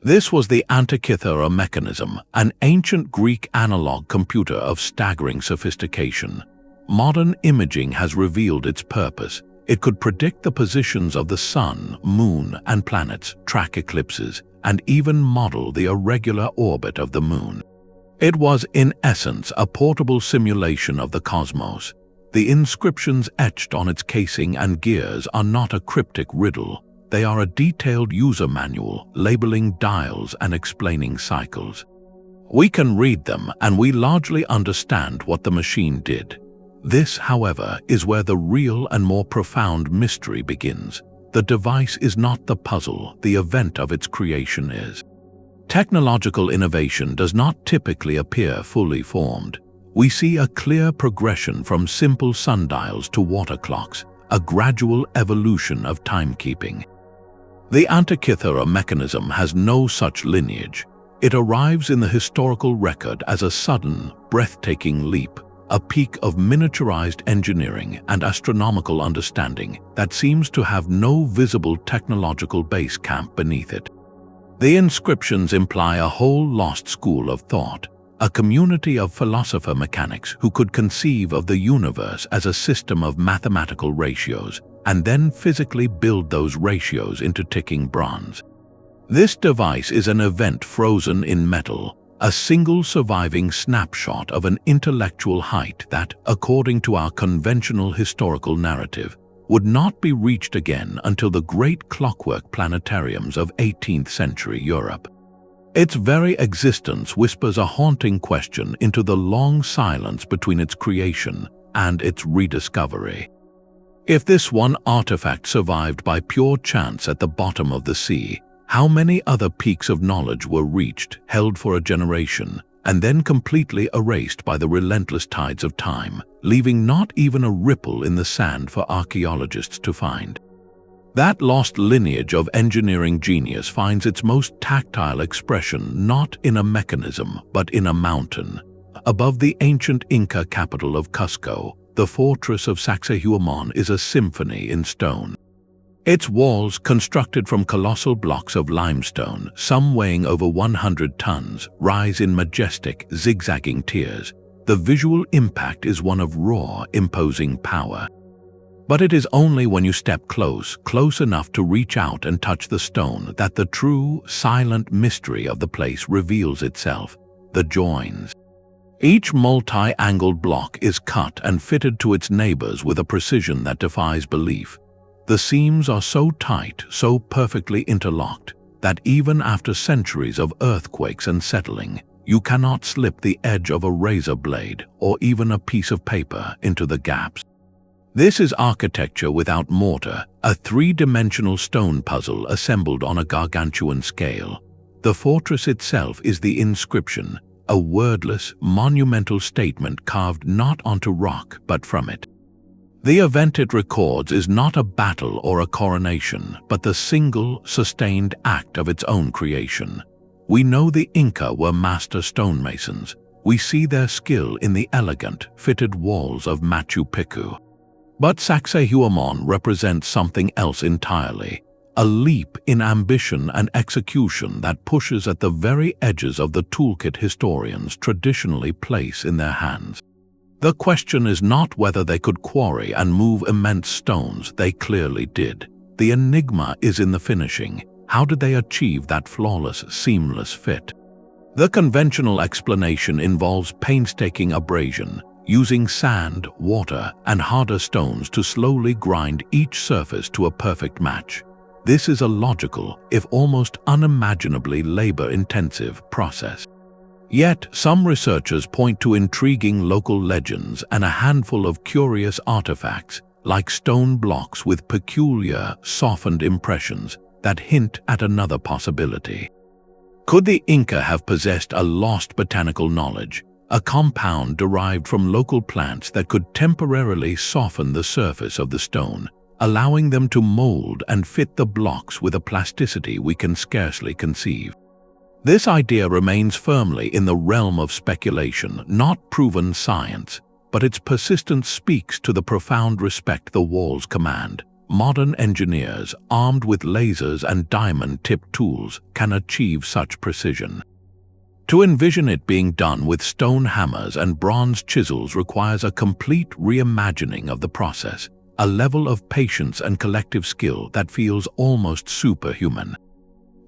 This was the Antikythera mechanism, an ancient Greek analog computer of staggering sophistication. Modern imaging has revealed its purpose. It could predict the positions of the sun, moon, and planets, track eclipses, and even model the irregular orbit of the moon. It was, in essence, a portable simulation of the cosmos. The inscriptions etched on its casing and gears are not a cryptic riddle. They are a detailed user manual, labeling dials and explaining cycles. We can read them, and we largely understand what the machine did. This, however, is where the real and more profound mystery begins. The device is not the puzzle, the event of its creation is. Technological innovation does not typically appear fully formed. We see a clear progression from simple sundials to water clocks, a gradual evolution of timekeeping. The Antikythera mechanism has no such lineage. It arrives in the historical record as a sudden, breathtaking leap, a peak of miniaturized engineering and astronomical understanding that seems to have no visible technological base camp beneath it. The inscriptions imply a whole lost school of thought, a community of philosopher mechanics who could conceive of the universe as a system of mathematical ratios and then physically build those ratios into ticking bronze. This device is an event frozen in metal, a single surviving snapshot of an intellectual height that, according to our conventional historical narrative, would not be reached again until the great clockwork planetariums of 18th century Europe. Its very existence whispers a haunting question into the long silence between its creation and its rediscovery. If this one artifact survived by pure chance at the bottom of the sea, how many other peaks of knowledge were reached, held for a generation, and then completely erased by the relentless tides of time, leaving not even a ripple in the sand for archaeologists to find? That lost lineage of engineering genius finds its most tactile expression not in a mechanism, but in a mountain. Above the ancient Inca capital of Cusco, the fortress of Sacsayhuaman is a symphony in stone. Its walls, constructed from colossal blocks of limestone, some weighing over 100 tons, rise in majestic, zigzagging tiers. The visual impact is one of raw, imposing power. But it is only when you step close enough to reach out and touch the stone, that the true, silent mystery of the place reveals itself: the joins. Each multi-angled block is cut and fitted to its neighbors with a precision that defies belief. The seams are so tight, so perfectly interlocked, that even after centuries of earthquakes and settling, You cannot slip the edge of a razor blade or even a piece of paper into the gaps. This is architecture without mortar, a three-dimensional stone puzzle assembled on a gargantuan scale. The fortress itself is the inscription, a wordless, monumental statement carved not onto rock but from it. The event it records is not a battle or a coronation, but the single, sustained act of its own creation. We know the Inca were master stonemasons. We see their skill in the elegant, fitted walls of Machu Picchu. But Sacsayhuaman represents something else entirely, a leap in ambition and execution that pushes at the very edges of the toolkit historians traditionally place in their hands. The question is not whether they could quarry and move immense stones. They clearly did. The enigma is in the finishing. How did they achieve that flawless, seamless fit? The conventional explanation involves painstaking abrasion, using sand, water, and harder stones to slowly grind each surface to a perfect match. This is a logical, if almost unimaginably labor-intensive process. Yet, some researchers point to intriguing local legends and a handful of curious artifacts, like stone blocks with peculiar, softened impressions, that hint at another possibility. Could the Inca have possessed a lost botanical knowledge, a compound derived from local plants that could temporarily soften the surface of the stone, allowing them to mold and fit the blocks with a plasticity we can scarcely conceive? This idea remains firmly in the realm of speculation, not proven science, but its persistence speaks to the profound respect the walls command. Modern engineers, armed with lasers and diamond-tipped tools, can achieve such precision. To envision it being done with stone hammers and bronze chisels requires a complete reimagining of the process, a level of patience and collective skill that feels almost superhuman.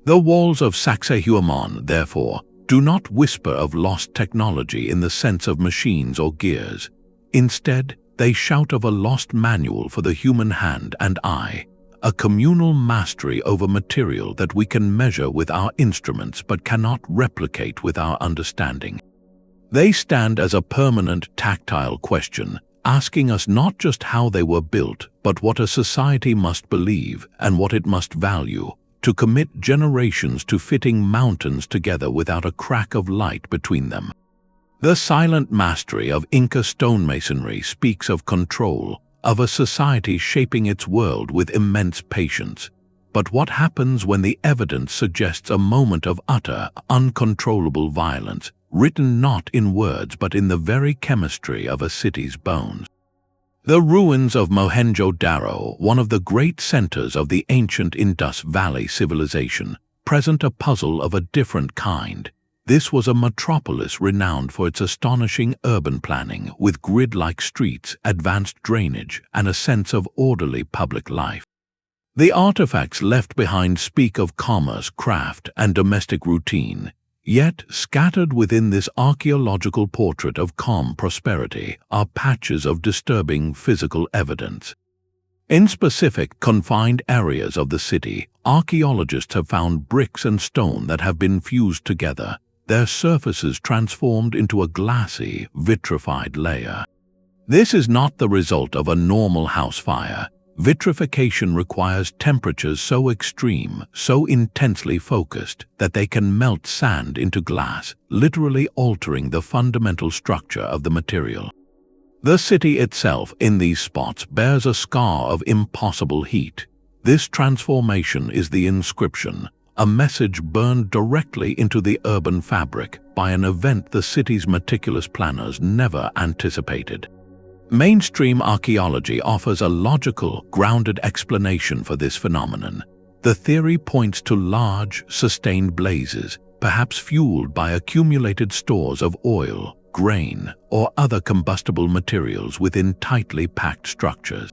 The walls of Sacsayhuaman, therefore, do not whisper of lost technology in the sense of machines or gears. Instead, they shout of a lost manual for the human hand and eye, a communal mastery over material that we can measure with our instruments but cannot replicate with our understanding. They stand as a permanent tactile question, asking us not just how they were built, but what a society must believe and what it must value, to commit generations to fitting mountains together without a crack of light between them. The silent mastery of Inca stonemasonry speaks of control, of a society shaping its world with immense patience. But what happens when the evidence suggests a moment of utter, uncontrollable violence, written not in words but in the very chemistry of a city's bones? The ruins of Mohenjo-Daro, one of the great centers of the ancient Indus Valley civilization, present a puzzle of a different kind. This was a metropolis renowned for its astonishing urban planning, with grid-like streets, advanced drainage, and a sense of orderly public life. The artifacts left behind speak of commerce, craft, and domestic routine. Yet, scattered within this archaeological portrait of calm prosperity are patches of disturbing physical evidence. In specific, confined areas of the city, archaeologists have found bricks and stone that have been fused together, their surfaces transformed into a glassy, vitrified layer. This is not the result of a normal house fire. Vitrification requires temperatures so extreme, so intensely focused, that they can melt sand into glass, literally altering the fundamental structure of the material. The city itself, in these spots, bears a scar of impossible heat. This transformation is the inscription, a message burned directly into the urban fabric by an event the city's meticulous planners never anticipated. Mainstream archaeology offers a logical, grounded explanation for this phenomenon. The theory points to large, sustained blazes, perhaps fueled by accumulated stores of oil, grain, or other combustible materials within tightly packed structures.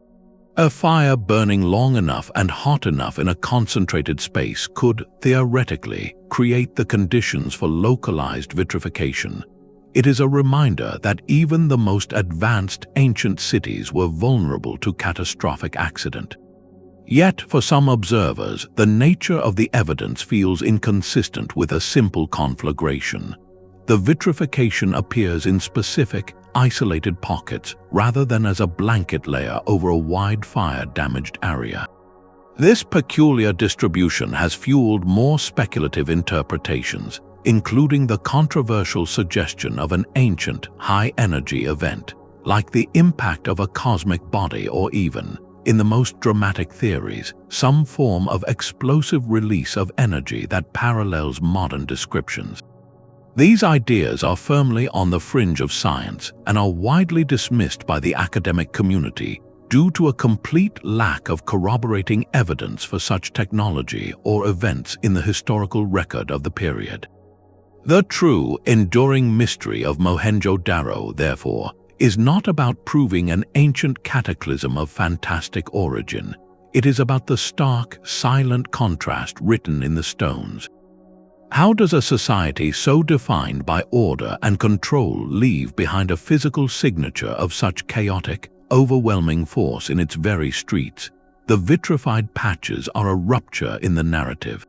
A fire burning long enough and hot enough in a concentrated space could, theoretically, create the conditions for localized vitrification. It is a reminder that even the most advanced ancient cities were vulnerable to catastrophic accident. Yet, for some observers, the nature of the evidence feels inconsistent with a simple conflagration. the vitrification appears in specific, isolated pockets rather than as a blanket layer over a wide fire-damaged area. This peculiar distribution has fueled more speculative interpretations, including the controversial suggestion of an ancient, high-energy event, like the impact of a cosmic body or even, in the most dramatic theories, some form of explosive release of energy that parallels modern descriptions. These ideas are firmly on the fringe of science and are widely dismissed by the academic community due to a complete lack of corroborating evidence for such technology or events in the historical record of the period. The true, enduring mystery of Mohenjo-Daro, therefore, is not about proving an ancient cataclysm of fantastic origin. It is about the stark, silent contrast written in the stones. How does a society so defined by order and control leave behind a physical signature of such chaotic, overwhelming force in its very streets? The vitrified patches are a rupture in the narrative.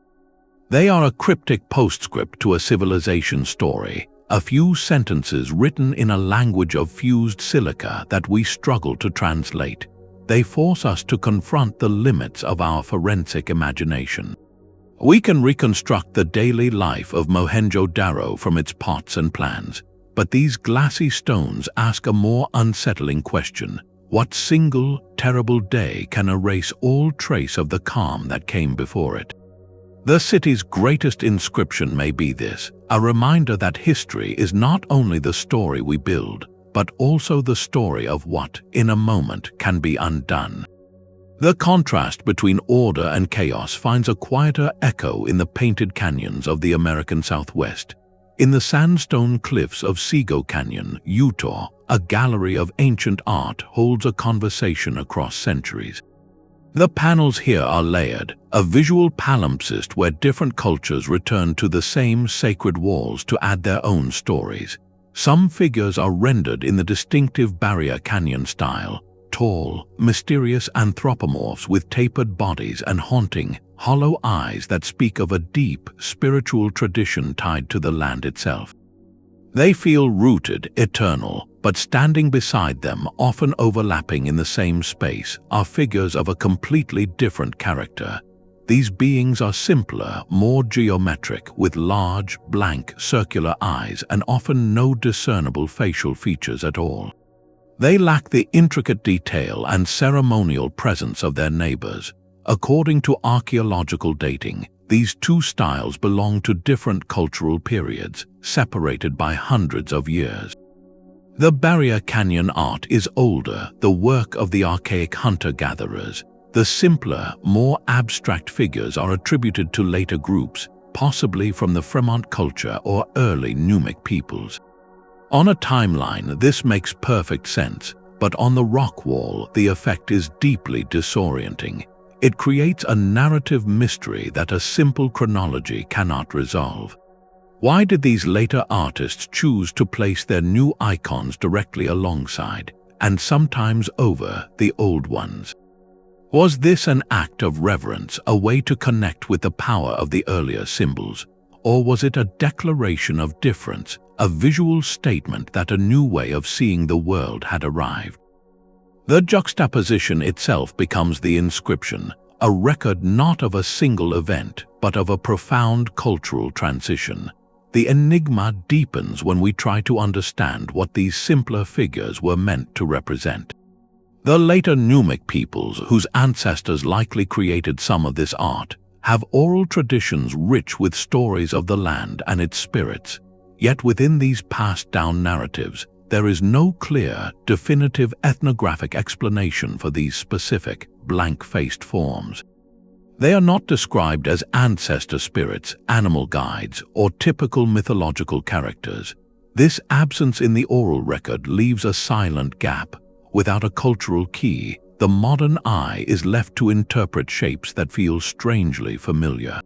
They are a cryptic postscript to a civilization story, a few sentences written in a language of fused silica that we struggle to translate. They force us to confront the limits of our forensic imagination. We can reconstruct the daily life of Mohenjo-Daro from its pots and plans, but these glassy stones ask a more unsettling question. What single, terrible day can erase all trace of the calm that came before it? The city's greatest inscription may be this, a reminder that history is not only the story we build, but also the story of what, in a moment, can be undone. The contrast between order and chaos finds a quieter echo in the painted canyons of the American Southwest. In the sandstone cliffs of Sego Canyon, Utah, a gallery of ancient art holds a conversation across centuries. The panels here are layered, a visual palimpsest where different cultures return to the same sacred walls to add their own stories. Some figures are rendered in the distinctive Barrier Canyon style, tall, mysterious anthropomorphs with tapered bodies and haunting, hollow eyes that speak of a deep, spiritual tradition tied to the land itself. They feel rooted, eternal, but standing beside them, often overlapping in the same space, are figures of a completely different character. These beings are simpler, more geometric, with large, blank, circular eyes and often no discernible facial features at all. They lack the intricate detail and ceremonial presence of their neighbors. According to archaeological dating, these two styles belong to different cultural periods, separated by hundreds of years. The Barrier Canyon art is older, the work of the archaic hunter-gatherers. The simpler, more abstract figures are attributed to later groups, possibly from the Fremont culture or early Numic peoples. On a timeline, this makes perfect sense, but on the rock wall, the effect is deeply disorienting. It creates a narrative mystery that a simple chronology cannot resolve. Why did these later artists choose to place their new icons directly alongside, and sometimes over, the old ones? Was this an act of reverence, a way to connect with the power of the earlier symbols? Or was it a declaration of difference, a visual statement that a new way of seeing the world had arrived? The juxtaposition itself becomes the inscription, a record not of a single event, but of a profound cultural transition. The enigma deepens when we try to understand what these simpler figures were meant to represent. The later Numic peoples, whose ancestors likely created some of this art, have oral traditions rich with stories of the land and its spirits. Yet within these passed-down narratives, there is no clear, definitive ethnographic explanation for these specific, blank-faced forms. They are not described as ancestor spirits, animal guides, or typical mythological characters. This absence in the oral record leaves a silent gap. Without a cultural key, the modern eye is left to interpret shapes that feel strangely familiar.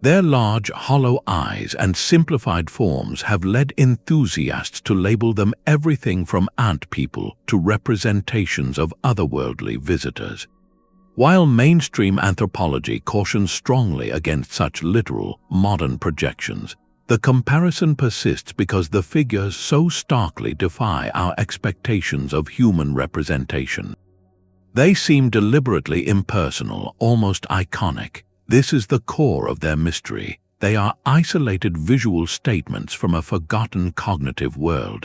Their large, hollow eyes and simplified forms have led enthusiasts to label them everything from ant people to representations of otherworldly visitors. While mainstream anthropology cautions strongly against such literal, modern projections, The comparison persists because the figures so starkly defy our expectations of human representation. They seem deliberately impersonal, almost iconic. This is the core of their mystery. They are isolated visual statements from a forgotten cognitive world.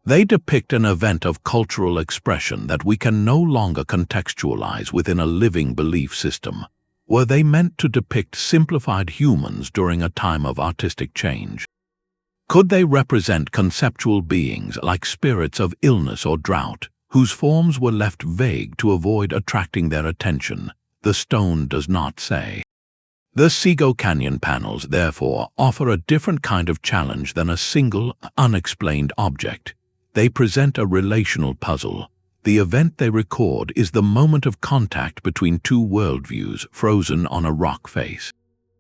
They depict an event of cultural expression that we can no longer contextualize within a living belief system. Were they meant to depict simplified humans during a time of artistic change? Could they represent conceptual beings like spirits of illness or drought, whose forms were left vague to avoid attracting their attention? The stone does not say. The Sego Canyon panels, therefore, offer a different kind of challenge than a single, unexplained object. They present a relational puzzle. The event they record is the moment of contact between two worldviews frozen on a rock face.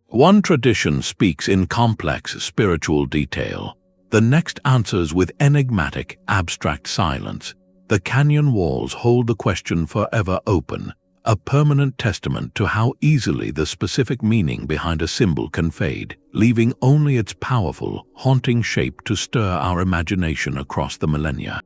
One tradition speaks in complex spiritual detail. The next answers with enigmatic, abstract silence. The canyon walls hold the question forever open, a permanent testament to how easily the specific meaning behind a symbol can fade, leaving only its powerful, haunting shape to stir our imagination across the millennia.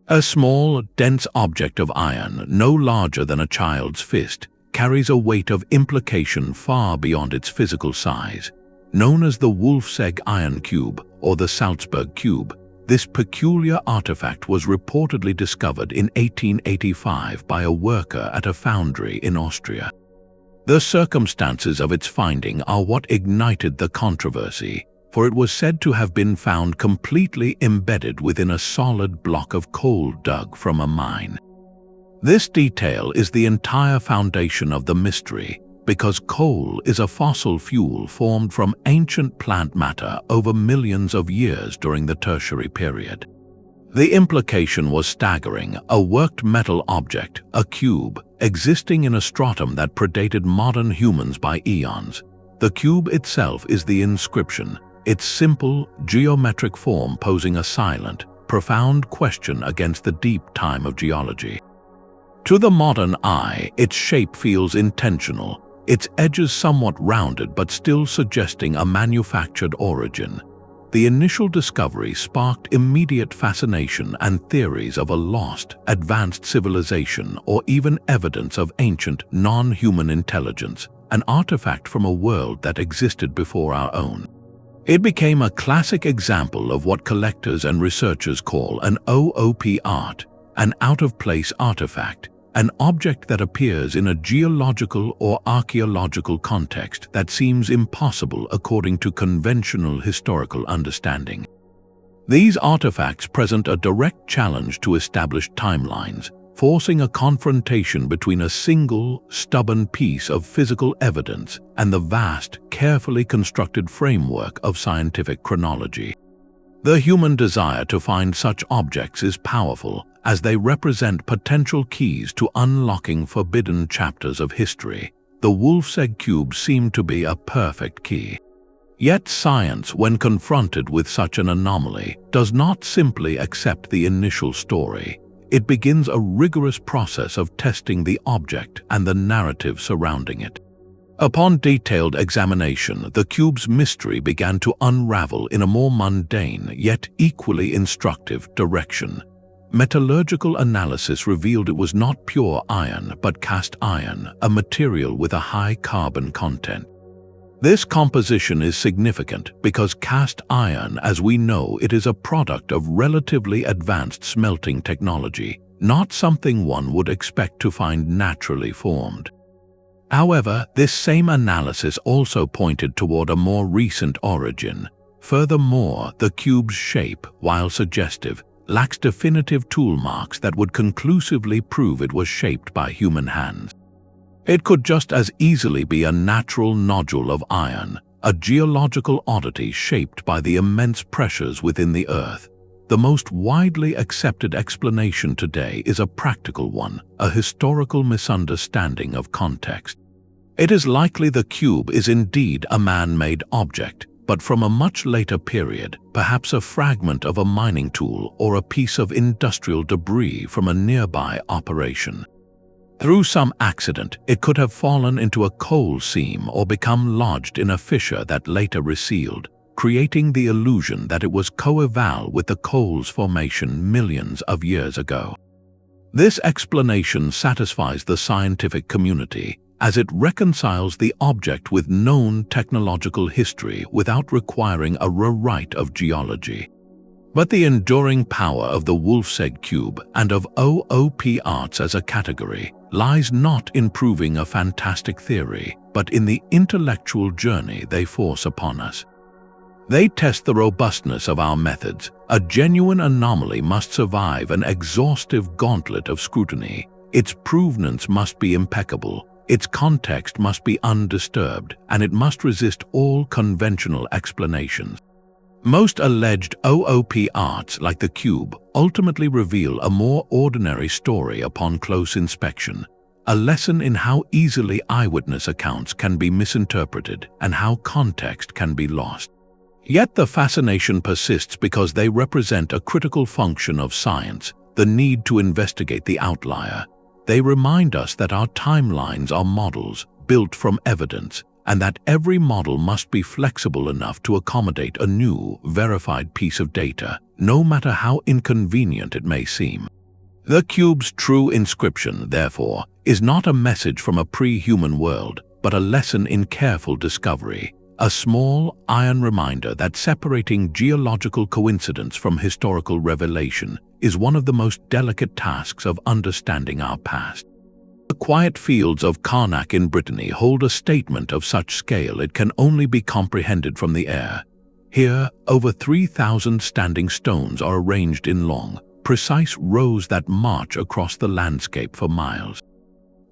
A small, dense object of iron, no larger than a child's fist, carries a weight of implication far beyond its physical size. Known as the Wolf's Egg Iron Cube or the Salzburg Cube, this peculiar artifact was reportedly discovered in 1885 by a worker at a foundry in Austria. The circumstances of its finding are what ignited the controversy, for it was said to have been found completely embedded within a solid block of coal dug from a mine. This detail is the entire foundation of the mystery, because coal is a fossil fuel formed from ancient plant matter over millions of years during the Tertiary period. The implication was staggering: a worked metal object, a cube, existing in a stratum that predated modern humans by eons. The cube itself is the inscription, its simple, geometric form posing a silent, profound question against the deep time of geology. To the modern eye, its shape feels intentional, its edges somewhat rounded but still suggesting a manufactured origin. The initial discovery sparked immediate fascination and theories of a lost, advanced civilization or even evidence of ancient, non-human intelligence, an artifact from a world that existed before our own. It became a classic example of what collectors and researchers call an OOP art, an out-of-place artifact, an object that appears in a geological or archaeological context that seems impossible according to conventional historical understanding. These artifacts present a direct challenge to established timelines, forcing a confrontation between a single, stubborn piece of physical evidence and the vast, carefully constructed framework of scientific chronology. The human desire to find such objects is powerful, as they represent potential keys to unlocking forbidden chapters of history. The Wolf's Egg Cube seemed to be a perfect key. Yet science, when confronted with such an anomaly, does not simply accept the initial story. It begins a rigorous process of testing the object and the narrative surrounding it. Upon detailed examination, the cube's mystery began to unravel in a more mundane yet equally instructive direction. Metallurgical analysis revealed it was not pure iron but cast iron, a material with a high carbon content. This composition is significant because cast iron, as we know it, is a product of relatively advanced smelting technology, not something one would expect to find naturally formed. However, this same analysis also pointed toward a more recent origin. Furthermore, the cube's shape, while suggestive, lacks definitive tool marks that would conclusively prove it was shaped by human hands. It could just as easily be a natural nodule of iron, a geological oddity shaped by the immense pressures within the Earth. The most widely accepted explanation today is a practical one, a historical misunderstanding of context. It is likely the cube is indeed a man-made object, but from a much later period, perhaps a fragment of a mining tool or a piece of industrial debris from a nearby operation. Through some accident, it could have fallen into a coal seam or become lodged in a fissure that later resealed. creating the illusion that it was coeval with the Coles Formation millions of years ago. This explanation satisfies the scientific community, as it reconciles the object with known technological history without requiring a rewrite of geology. But the enduring power of the Wolf's Egg Cube and of OOP arts as a category lies not in proving a fantastic theory, but in the intellectual journey they force upon us. They test the robustness of our methods. A genuine anomaly must survive an exhaustive gauntlet of scrutiny. Its provenance must be impeccable, its context must be undisturbed, and it must resist all conventional explanations. Most alleged OOP arts, like the cube, ultimately reveal a more ordinary story upon close inspection, a lesson in how easily eyewitness accounts can be misinterpreted and how context can be lost. Yet the fascination persists because they represent a critical function of science, the need to investigate the outlier. They remind us that our timelines are models built from evidence, and that every model must be flexible enough to accommodate a new, verified piece of data, no matter how inconvenient it may seem. The cube's true inscription, therefore, is not a message from a pre-human world, but a lesson in careful discovery, a small, iron reminder that separating geological coincidence from historical revelation is one of the most delicate tasks of understanding our past. The quiet fields of Carnac in Brittany hold a statement of such scale it can only be comprehended from the air. Here, over 3,000 standing stones are arranged in long, precise rows that march across the landscape for miles.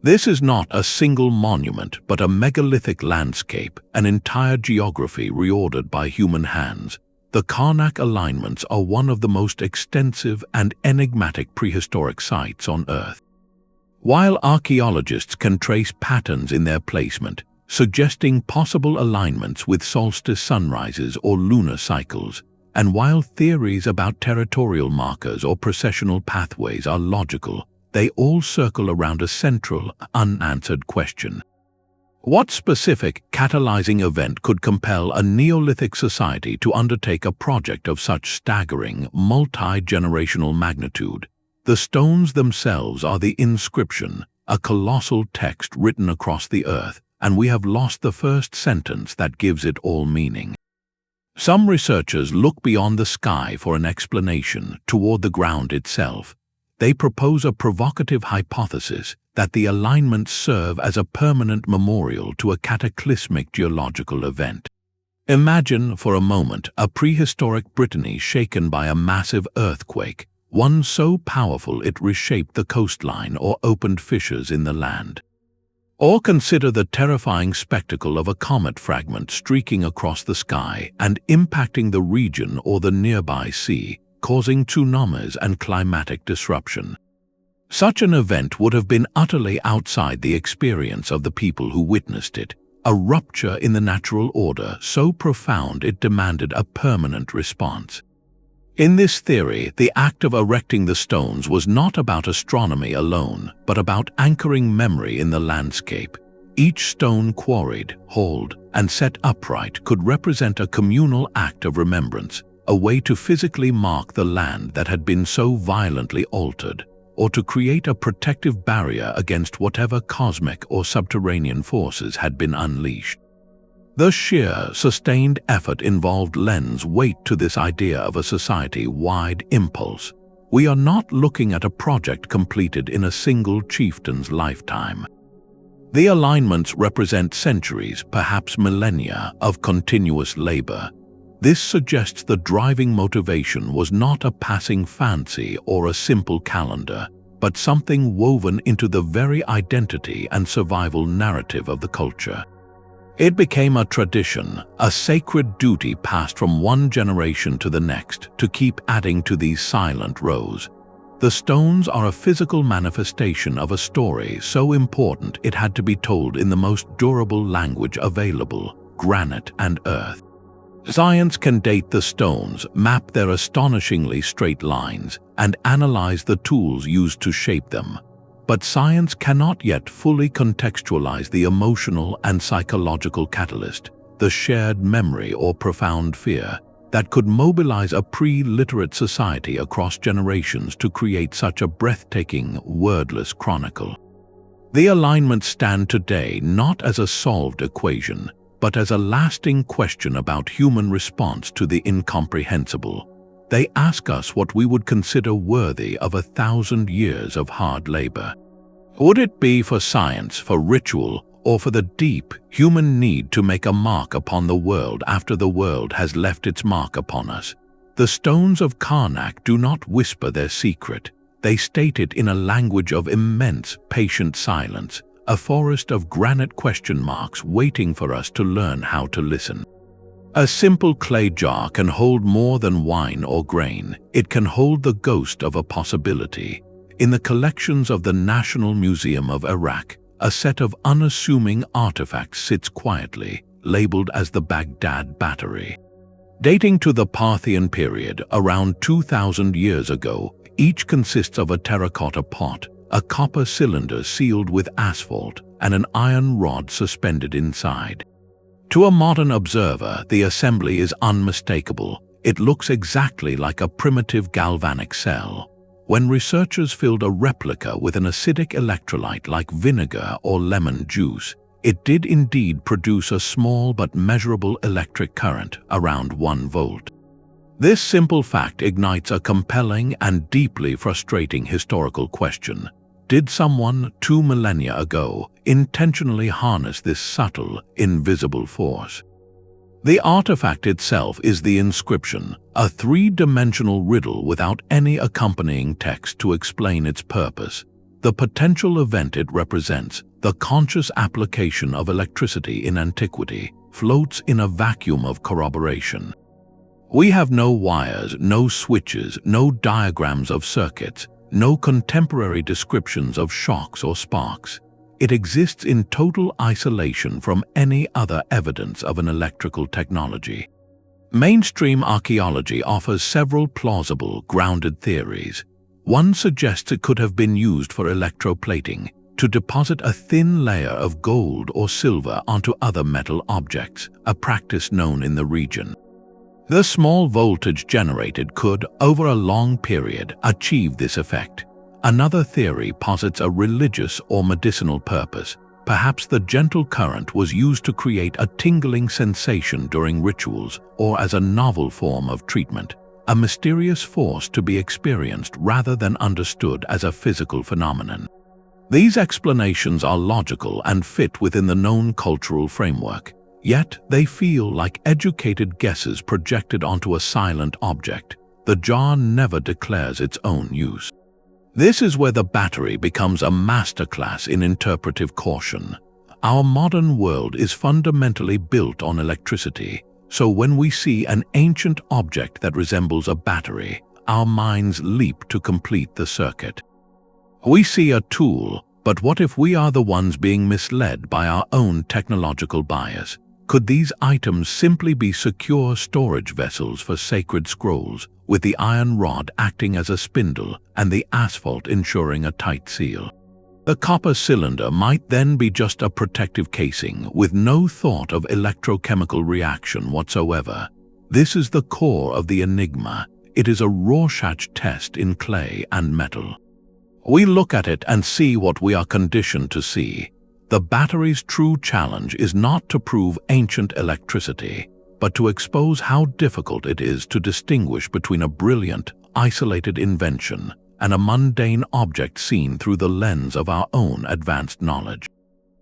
This is not a single monument, but a megalithic landscape, an entire geography reordered by human hands. The Carnac alignments are one of the most extensive and enigmatic prehistoric sites on Earth. While archaeologists can trace patterns in their placement, suggesting possible alignments with solstice sunrises or lunar cycles, and while theories about territorial markers or processional pathways are logical, they all circle around a central, unanswered question. What specific catalyzing event could compel a Neolithic society to undertake a project of such staggering, multi-generational magnitude? The stones themselves are the inscription, a colossal text written across the earth, and we have lost the first sentence that gives it all meaning. Some researchers look beyond the sky for an explanation, toward the ground itself. They propose a provocative hypothesis that the alignments serve as a permanent memorial to a cataclysmic geological event. Imagine, for a moment, a prehistoric Brittany shaken by a massive earthquake, one so powerful it reshaped the coastline or opened fissures in the land. Or consider the terrifying spectacle of a comet fragment streaking across the sky and impacting the region or the nearby sea, causing tsunamis and climatic disruption. Such an event would have been utterly outside the experience of the people who witnessed it, a rupture in the natural order so profound it demanded a permanent response. In this theory, the act of erecting the stones was not about astronomy alone, but about anchoring memory in the landscape. Each stone quarried, hauled, and set upright could represent a communal act of remembrance, a way to physically mark the land that had been so violently altered, or to create a protective barrier against whatever cosmic or subterranean forces had been unleashed. The sheer, sustained effort involved lends weight to this idea of a society-wide impulse. We are not looking at a project completed in a single chieftain's lifetime. The alignments represent centuries, perhaps millennia, of continuous labor. This suggests the driving motivation was not a passing fancy or a simple calendar, but something woven into the very identity and survival narrative of the culture. It became a tradition, a sacred duty passed from one generation to the next to keep adding to these silent rows. The stones are a physical manifestation of a story so important it had to be told in the most durable language available, granite and earth. Science can date the stones, map their astonishingly straight lines, and analyze the tools used to shape them. But science cannot yet fully contextualize the emotional and psychological catalyst, the shared memory or profound fear, that could mobilize a pre-literate society across generations to create such a breathtaking, wordless chronicle. The alignments stand today not as a solved equation, but as a lasting question about human response to the incomprehensible. They ask us what we would consider worthy of 1,000 years of hard labor. Would it be for science, for ritual, or for the deep human need to make a mark upon the world after the world has left its mark upon us? The stones of Karnak do not whisper their secret. They state it in a language of immense, patient silence, a forest of granite question marks waiting for us to learn how to listen. A simple clay jar can hold more than wine or grain. It can hold the ghost of a possibility. In the collections of the National Museum of Iraq, a set of unassuming artifacts sits quietly, labeled as the Baghdad Battery. Dating to the Parthian period, around 2,000 years ago, each consists of a terracotta pot, a copper cylinder sealed with asphalt, and an iron rod suspended inside. To a modern observer, the assembly is unmistakable. It looks exactly like a primitive galvanic cell. When researchers filled a replica with an acidic electrolyte like vinegar or lemon juice, it did indeed produce a small but measurable electric current, around 1 volt. This simple fact ignites a compelling and deeply frustrating historical question. Did someone 2 millennia ago intentionally harness this subtle, invisible force? The artifact itself is the inscription, a 3-dimensional riddle without any accompanying text to explain its purpose. The potential event it represents, the conscious application of electricity in antiquity, floats in a vacuum of corroboration. We have no wires, no switches, no diagrams of circuits, no contemporary descriptions of shocks or sparks. It exists in total isolation from any other evidence of an electrical technology. Mainstream archaeology offers several plausible, grounded theories. One suggests it could have been used for electroplating, to deposit a thin layer of gold or silver onto other metal objects, a practice known in the region. The small voltage generated could, over a long period, achieve this effect. Another theory posits a religious or medicinal purpose. Perhaps the gentle current was used to create a tingling sensation during rituals or as a novel form of treatment, a mysterious force to be experienced rather than understood as a physical phenomenon. These explanations are logical and fit within the known cultural framework, yet they feel like educated guesses projected onto a silent object. The jar never declares its own use. This is where the battery becomes a masterclass in interpretive caution. Our modern world is fundamentally built on electricity, so when we see an ancient object that resembles a battery, our minds leap to complete the circuit. We see a tool, but what if we are the ones being misled by our own technological bias? Could these items simply be secure storage vessels for sacred scrolls, with the iron rod acting as a spindle and the asphalt ensuring a tight seal? The copper cylinder might then be just a protective casing with no thought of electrochemical reaction whatsoever. This is the core of the Enigma. It is a Rorschach test in clay and metal. We look at it and see what we are conditioned to see. The battery's true challenge is not to prove ancient electricity, but to expose how difficult it is to distinguish between a brilliant, isolated invention and a mundane object seen through the lens of our own advanced knowledge.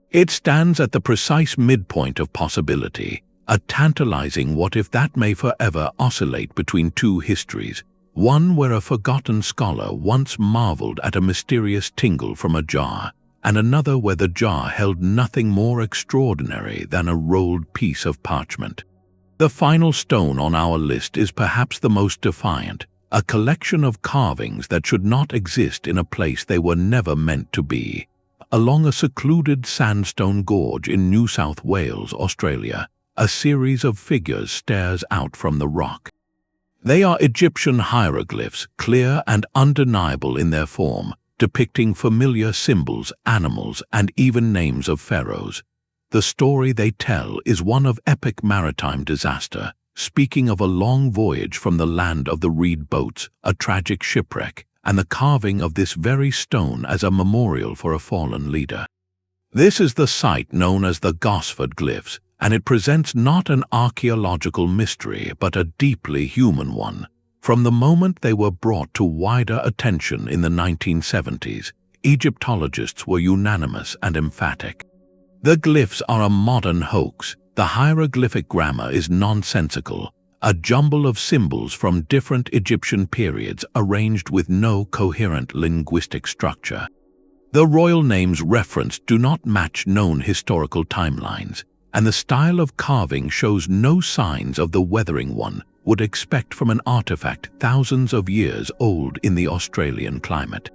It stands at the precise midpoint of possibility, a tantalizing what-if that may forever oscillate between two histories, one where a forgotten scholar once marveled at a mysterious tingle from a jar, and another where the jar held nothing more extraordinary than a rolled piece of parchment. The final stone on our list is perhaps the most defiant, a collection of carvings that should not exist in a place they were never meant to be. Along a secluded sandstone gorge in New South Wales, Australia, a series of figures stares out from the rock. They are Egyptian hieroglyphs, clear and undeniable in their form, depicting familiar symbols, animals, and even names of pharaohs. the story they tell is one of epic maritime disaster, speaking of a long voyage from the land of the reed boats, a tragic shipwreck, and the carving of this very stone as a memorial for a fallen leader. This is the site known as the Gosford glyphs, and it presents not an archaeological mystery but a deeply human one. From the moment they were brought to wider attention in the 1970s, Egyptologists were unanimous and emphatic. The glyphs are a modern hoax. The hieroglyphic grammar is nonsensical, a jumble of symbols from different Egyptian periods arranged with no coherent linguistic structure. The royal names referenced do not match known historical timelines, and the style of carving shows no signs of the weathering one would expect from an artifact thousands of years old in the Australian climate.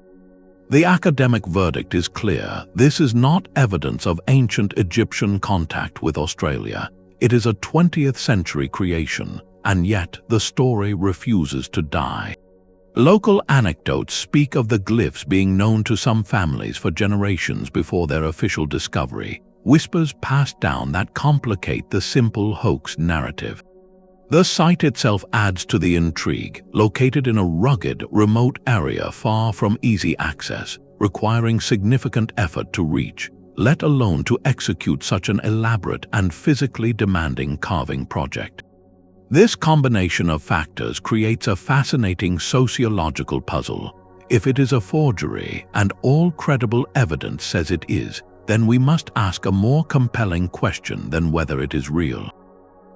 The academic verdict is clear. This is not evidence of ancient Egyptian contact with Australia. It is a 20th century creation, and yet the story refuses to die. Local anecdotes speak of the glyphs being known to some families for generations before their official discovery, whispers passed down that complicate the simple hoax narrative. The site itself adds to the intrigue, located in a rugged, remote area far from easy access, requiring significant effort to reach, let alone to execute such an elaborate and physically demanding carving project. This combination of factors creates a fascinating sociological puzzle. If it is a forgery, and all credible evidence says it is, then we must ask a more compelling question than whether it is real.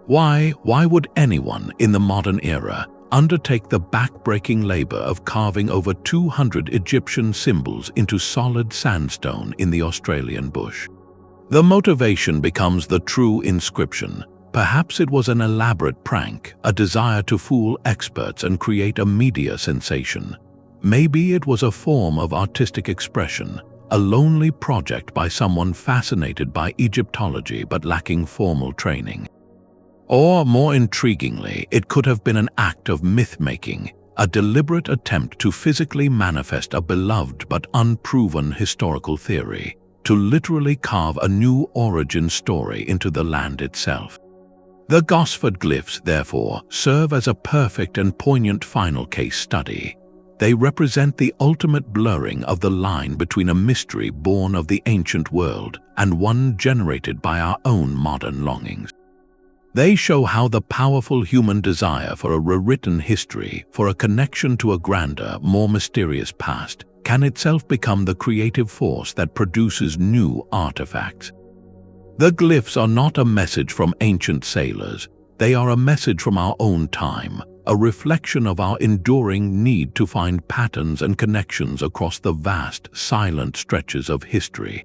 Why would anyone in the modern era undertake the back-breaking labor of carving over 200 Egyptian symbols into solid sandstone in the Australian bush? The motivation becomes the true inscription. Perhaps it was an elaborate prank, a desire to fool experts and create a media sensation. Maybe it was a form of artistic expression, a lonely project by someone fascinated by Egyptology but lacking formal training. Or, more intriguingly, it could have been an act of myth-making, a deliberate attempt to physically manifest a beloved but unproven historical theory, to literally carve a new origin story into the land itself. The Gosford glyphs, therefore, serve as a perfect and poignant final case study. They represent the ultimate blurring of the line between a mystery born of the ancient world and one generated by our own modern longings. They show how the powerful human desire for a rewritten history, for a connection to a grander, more mysterious past, can itself become the creative force that produces new artifacts. The glyphs are not a message from ancient sailors. They are a message from our own time, a reflection of our enduring need to find patterns and connections across the vast, silent stretches of history.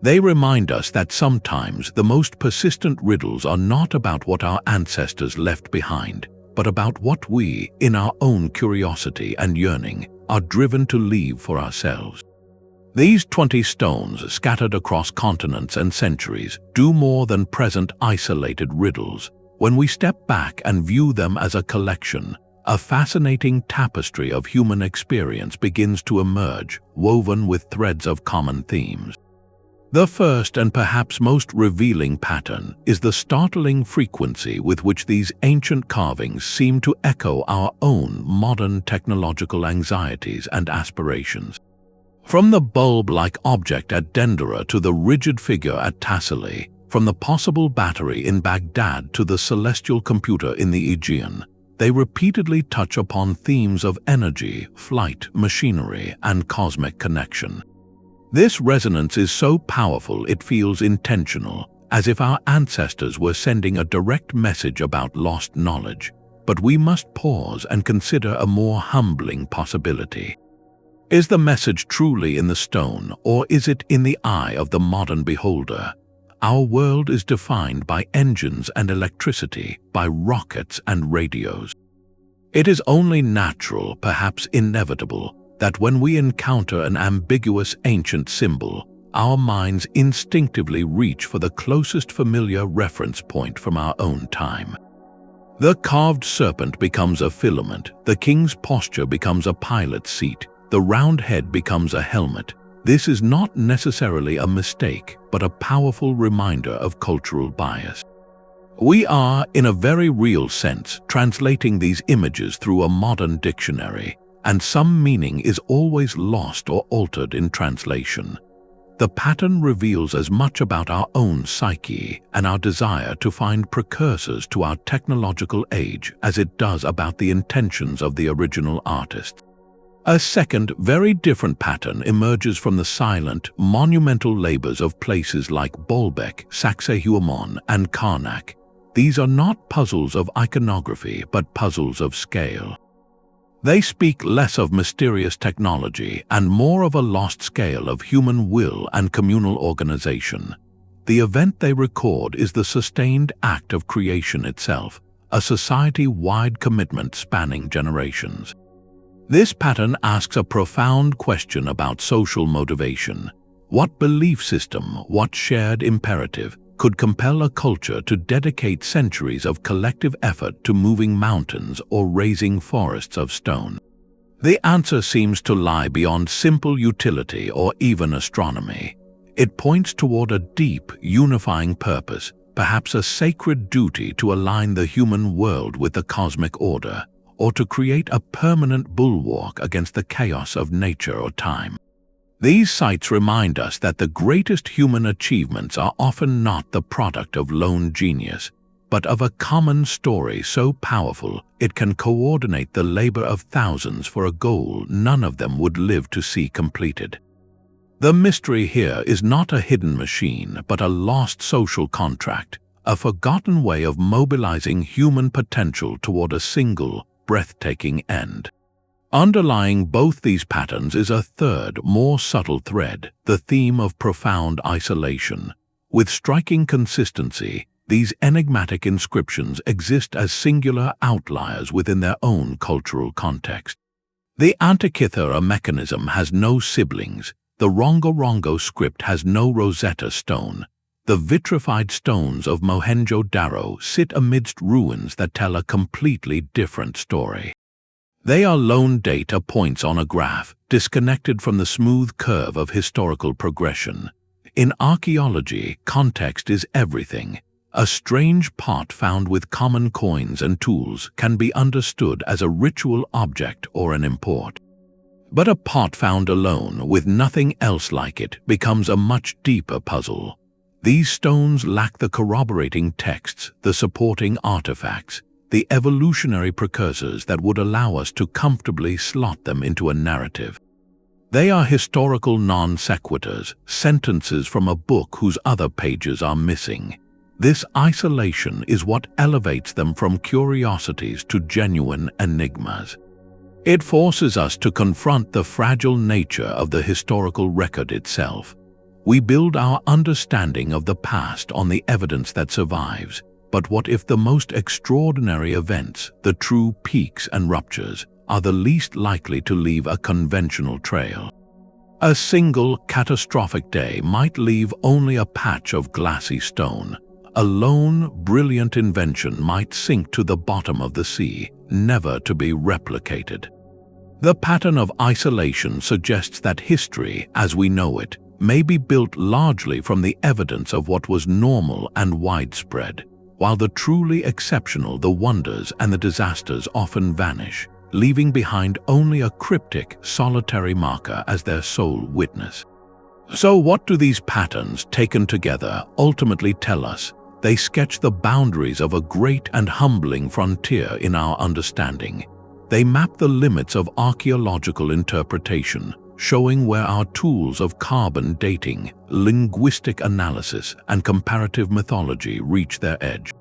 They remind us that sometimes the most persistent riddles are not about what our ancestors left behind, but about what we, in our own curiosity and yearning, are driven to leave for ourselves. These 20 stones scattered across continents and centuries do more than present isolated riddles. When we step back and view them as a collection, a fascinating tapestry of human experience begins to emerge, woven with threads of common themes. The first and perhaps most revealing pattern is the startling frequency with which these ancient carvings seem to echo our own modern technological anxieties and aspirations. From the bulb-like object at Denderah to the rigid figure at Tassili, from the possible battery in Baghdad to the celestial computer in the Aegean, they repeatedly touch upon themes of energy, flight, machinery, and cosmic connection. This resonance is so powerful it feels intentional, as if our ancestors were sending a direct message about lost knowledge. But we must pause and consider a more humbling possibility. Is the message truly in the stone, or is it in the eye of the modern beholder? Our world is defined by engines and electricity, by rockets and radios. It is only natural, perhaps inevitable, that when we encounter an ambiguous ancient symbol, our minds instinctively reach for the closest familiar reference point from our own time. The carved serpent becomes a filament, the king's posture becomes a pilot's seat, the round head becomes a helmet. This is not necessarily a mistake, but a powerful reminder of cultural bias. We are, in a very real sense, translating these images through a modern dictionary, and some meaning is always lost or altered in translation. The pattern reveals as much about our own psyche and our desire to find precursors to our technological age as it does about the intentions of the original artist. A second, very different pattern emerges from the silent, monumental labors of places like Baalbek, Sacsayhuamon, and Karnak. These are not puzzles of iconography, but puzzles of scale. They speak less of mysterious technology and more of a lost scale of human will and communal organization. The event they record is the sustained act of creation itself, a society-wide commitment spanning generations. This pattern asks a profound question about social motivation. What belief system, what shared imperative, could compel a culture to dedicate centuries of collective effort to moving mountains or raising forests of stone? The answer seems to lie beyond simple utility or even astronomy. It points toward a deep, unifying purpose, perhaps a sacred duty to align the human world with the cosmic order, or to create a permanent bulwark against the chaos of nature or time. These sites remind us that the greatest human achievements are often not the product of lone genius, but of a common story so powerful it can coordinate the labor of thousands for a goal none of them would live to see completed. The mystery here is not a hidden machine, but a lost social contract, a forgotten way of mobilizing human potential toward a single, breathtaking end. Underlying both these patterns is a third, more subtle thread, the theme of profound isolation. With striking consistency, these enigmatic inscriptions exist as singular outliers within their own cultural context. The Antikythera mechanism has no siblings, the Rongo-Rongo script has no Rosetta Stone. The vitrified stones of Mohenjo-Daro sit amidst ruins that tell a completely different story. They are lone data points on a graph, disconnected from the smooth curve of historical progression. In archaeology, context is everything. A strange pot found with common coins and tools can be understood as a ritual object or an import. But a pot found alone, with nothing else like it, becomes a much deeper puzzle. These stones lack the corroborating texts, the supporting artifacts, the evolutionary precursors that would allow us to comfortably slot them into a narrative. They are historical non sequiturs, sentences from a book whose other pages are missing. This isolation is what elevates them from curiosities to genuine enigmas. It forces us to confront the fragile nature of the historical record itself. We build our understanding of the past on the evidence that survives. But what if the most extraordinary events, the true peaks and ruptures, are the least likely to leave a conventional trail? A single catastrophic day might leave only a patch of glassy stone. A lone, brilliant invention might sink to the bottom of the sea, never to be replicated. The pattern of isolation suggests that history, as we know it, may be built largely from the evidence of what was normal and widespread, while the truly exceptional, the wonders and the disasters often vanish, leaving behind only a cryptic, solitary marker as their sole witness. So what do these patterns, taken together, ultimately tell us? They sketch the boundaries of a great and humbling frontier in our understanding. They map the limits of archaeological interpretation, showing where our tools of carbon dating, linguistic analysis, and comparative mythology reach their edge.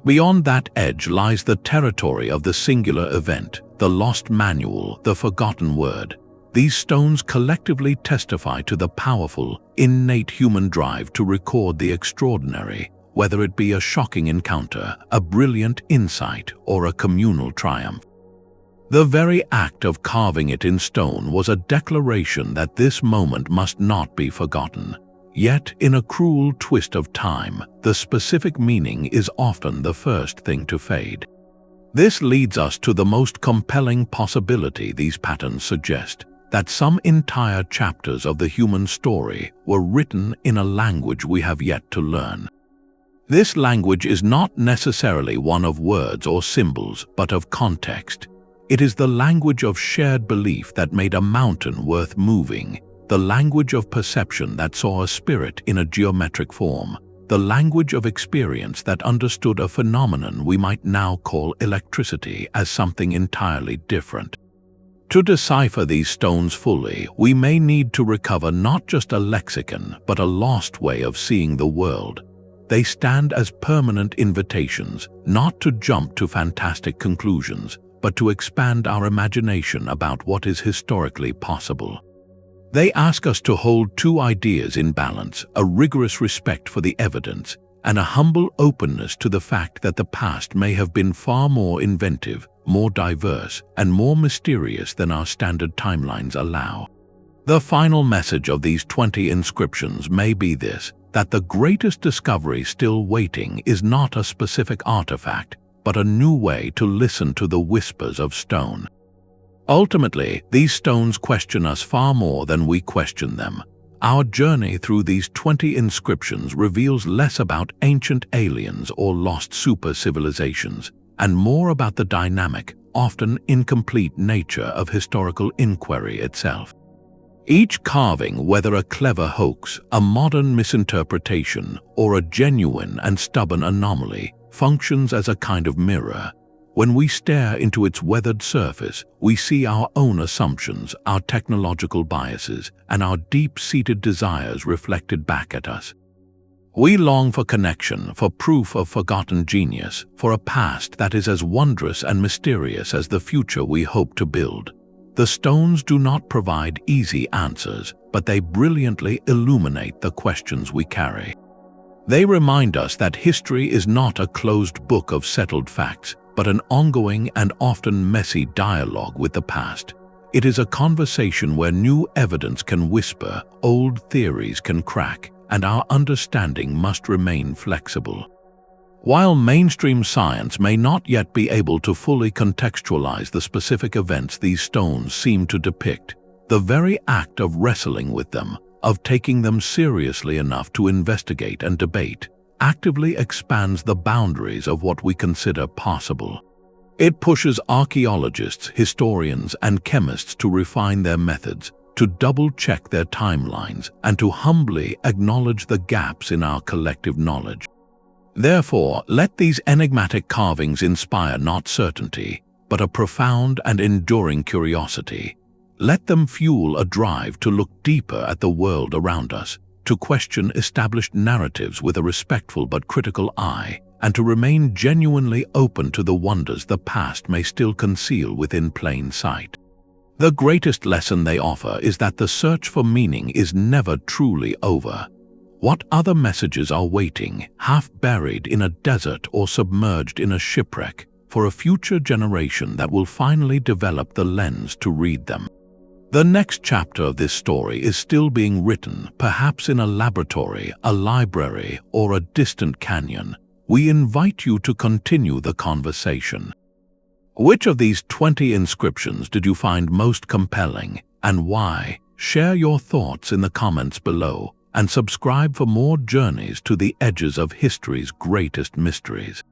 Beyond that edge lies the territory of the singular event, the lost manual, the forgotten word. These stones collectively testify to the powerful, innate human drive to record the extraordinary, whether it be a shocking encounter, a brilliant insight, or a communal triumph. The very act of carving it in stone was a declaration that this moment must not be forgotten. Yet, in a cruel twist of time, the specific meaning is often the first thing to fade. This leads us to the most compelling possibility these patterns suggest. that some entire chapters of the human story were written in a language we have yet to learn. This language is not necessarily one of words or symbols, but of context. It is the language of shared belief that made a mountain worth moving, the language of perception that saw a spirit in a geometric form, the language of experience that understood a phenomenon we might now call electricity as something entirely different. To decipher these stones fully, we may need to recover not just a lexicon, but a lost way of seeing the world. They stand as permanent invitations, not to jump to fantastic conclusions, but to expand our imagination about what is historically possible. They ask us to hold two ideas in balance, a rigorous respect for the evidence, and a humble openness to the fact that the past may have been far more inventive, more diverse, and more mysterious than our standard timelines allow. The final message of these 20 inscriptions may be this: that the greatest discovery still waiting is not a specific artifact, but a new way to listen to the whispers of stone. Ultimately, these stones question us far more than we question them. Our journey through these 20 inscriptions reveals less about ancient aliens or lost super-civilizations, and more about the dynamic, often incomplete nature of historical inquiry itself. Each carving, whether a clever hoax, a modern misinterpretation, or a genuine and stubborn anomaly, functions as a kind of mirror. When we stare into its weathered surface, we see our own assumptions, our technological biases, and our deep-seated desires reflected back at us. We long for connection, for proof of forgotten genius, for a past that is as wondrous and mysterious as the future we hope to build. The stones do not provide easy answers, but they brilliantly illuminate the questions we carry. They remind us that history is not a closed book of settled facts, but an ongoing and often messy dialogue with the past. It is a conversation where new evidence can whisper, old theories can crack, and our understanding must remain flexible. While mainstream science may not yet be able to fully contextualize the specific events these stones seem to depict, the very act of wrestling with them, of taking them seriously enough to investigate and debate, actively expands the boundaries of what we consider possible. It pushes archaeologists, historians, and chemists to refine their methods, to double-check their timelines, and to humbly acknowledge the gaps in our collective knowledge. Therefore, let these enigmatic carvings inspire not certainty, but a profound and enduring curiosity. Let them fuel a drive to look deeper at the world around us, to question established narratives with a respectful but critical eye, and to remain genuinely open to the wonders the past may still conceal within plain sight. The greatest lesson they offer is that the search for meaning is never truly over. What other messages are waiting, half buried in a desert or submerged in a shipwreck, for a future generation that will finally develop the lens to read them? The next chapter of this story is still being written, perhaps in a laboratory, a library, or a distant canyon. We invite you to continue the conversation. Which of these 20 inscriptions did you find most compelling, and why? Share your thoughts in the comments below, and subscribe for more journeys to the edges of history's greatest mysteries.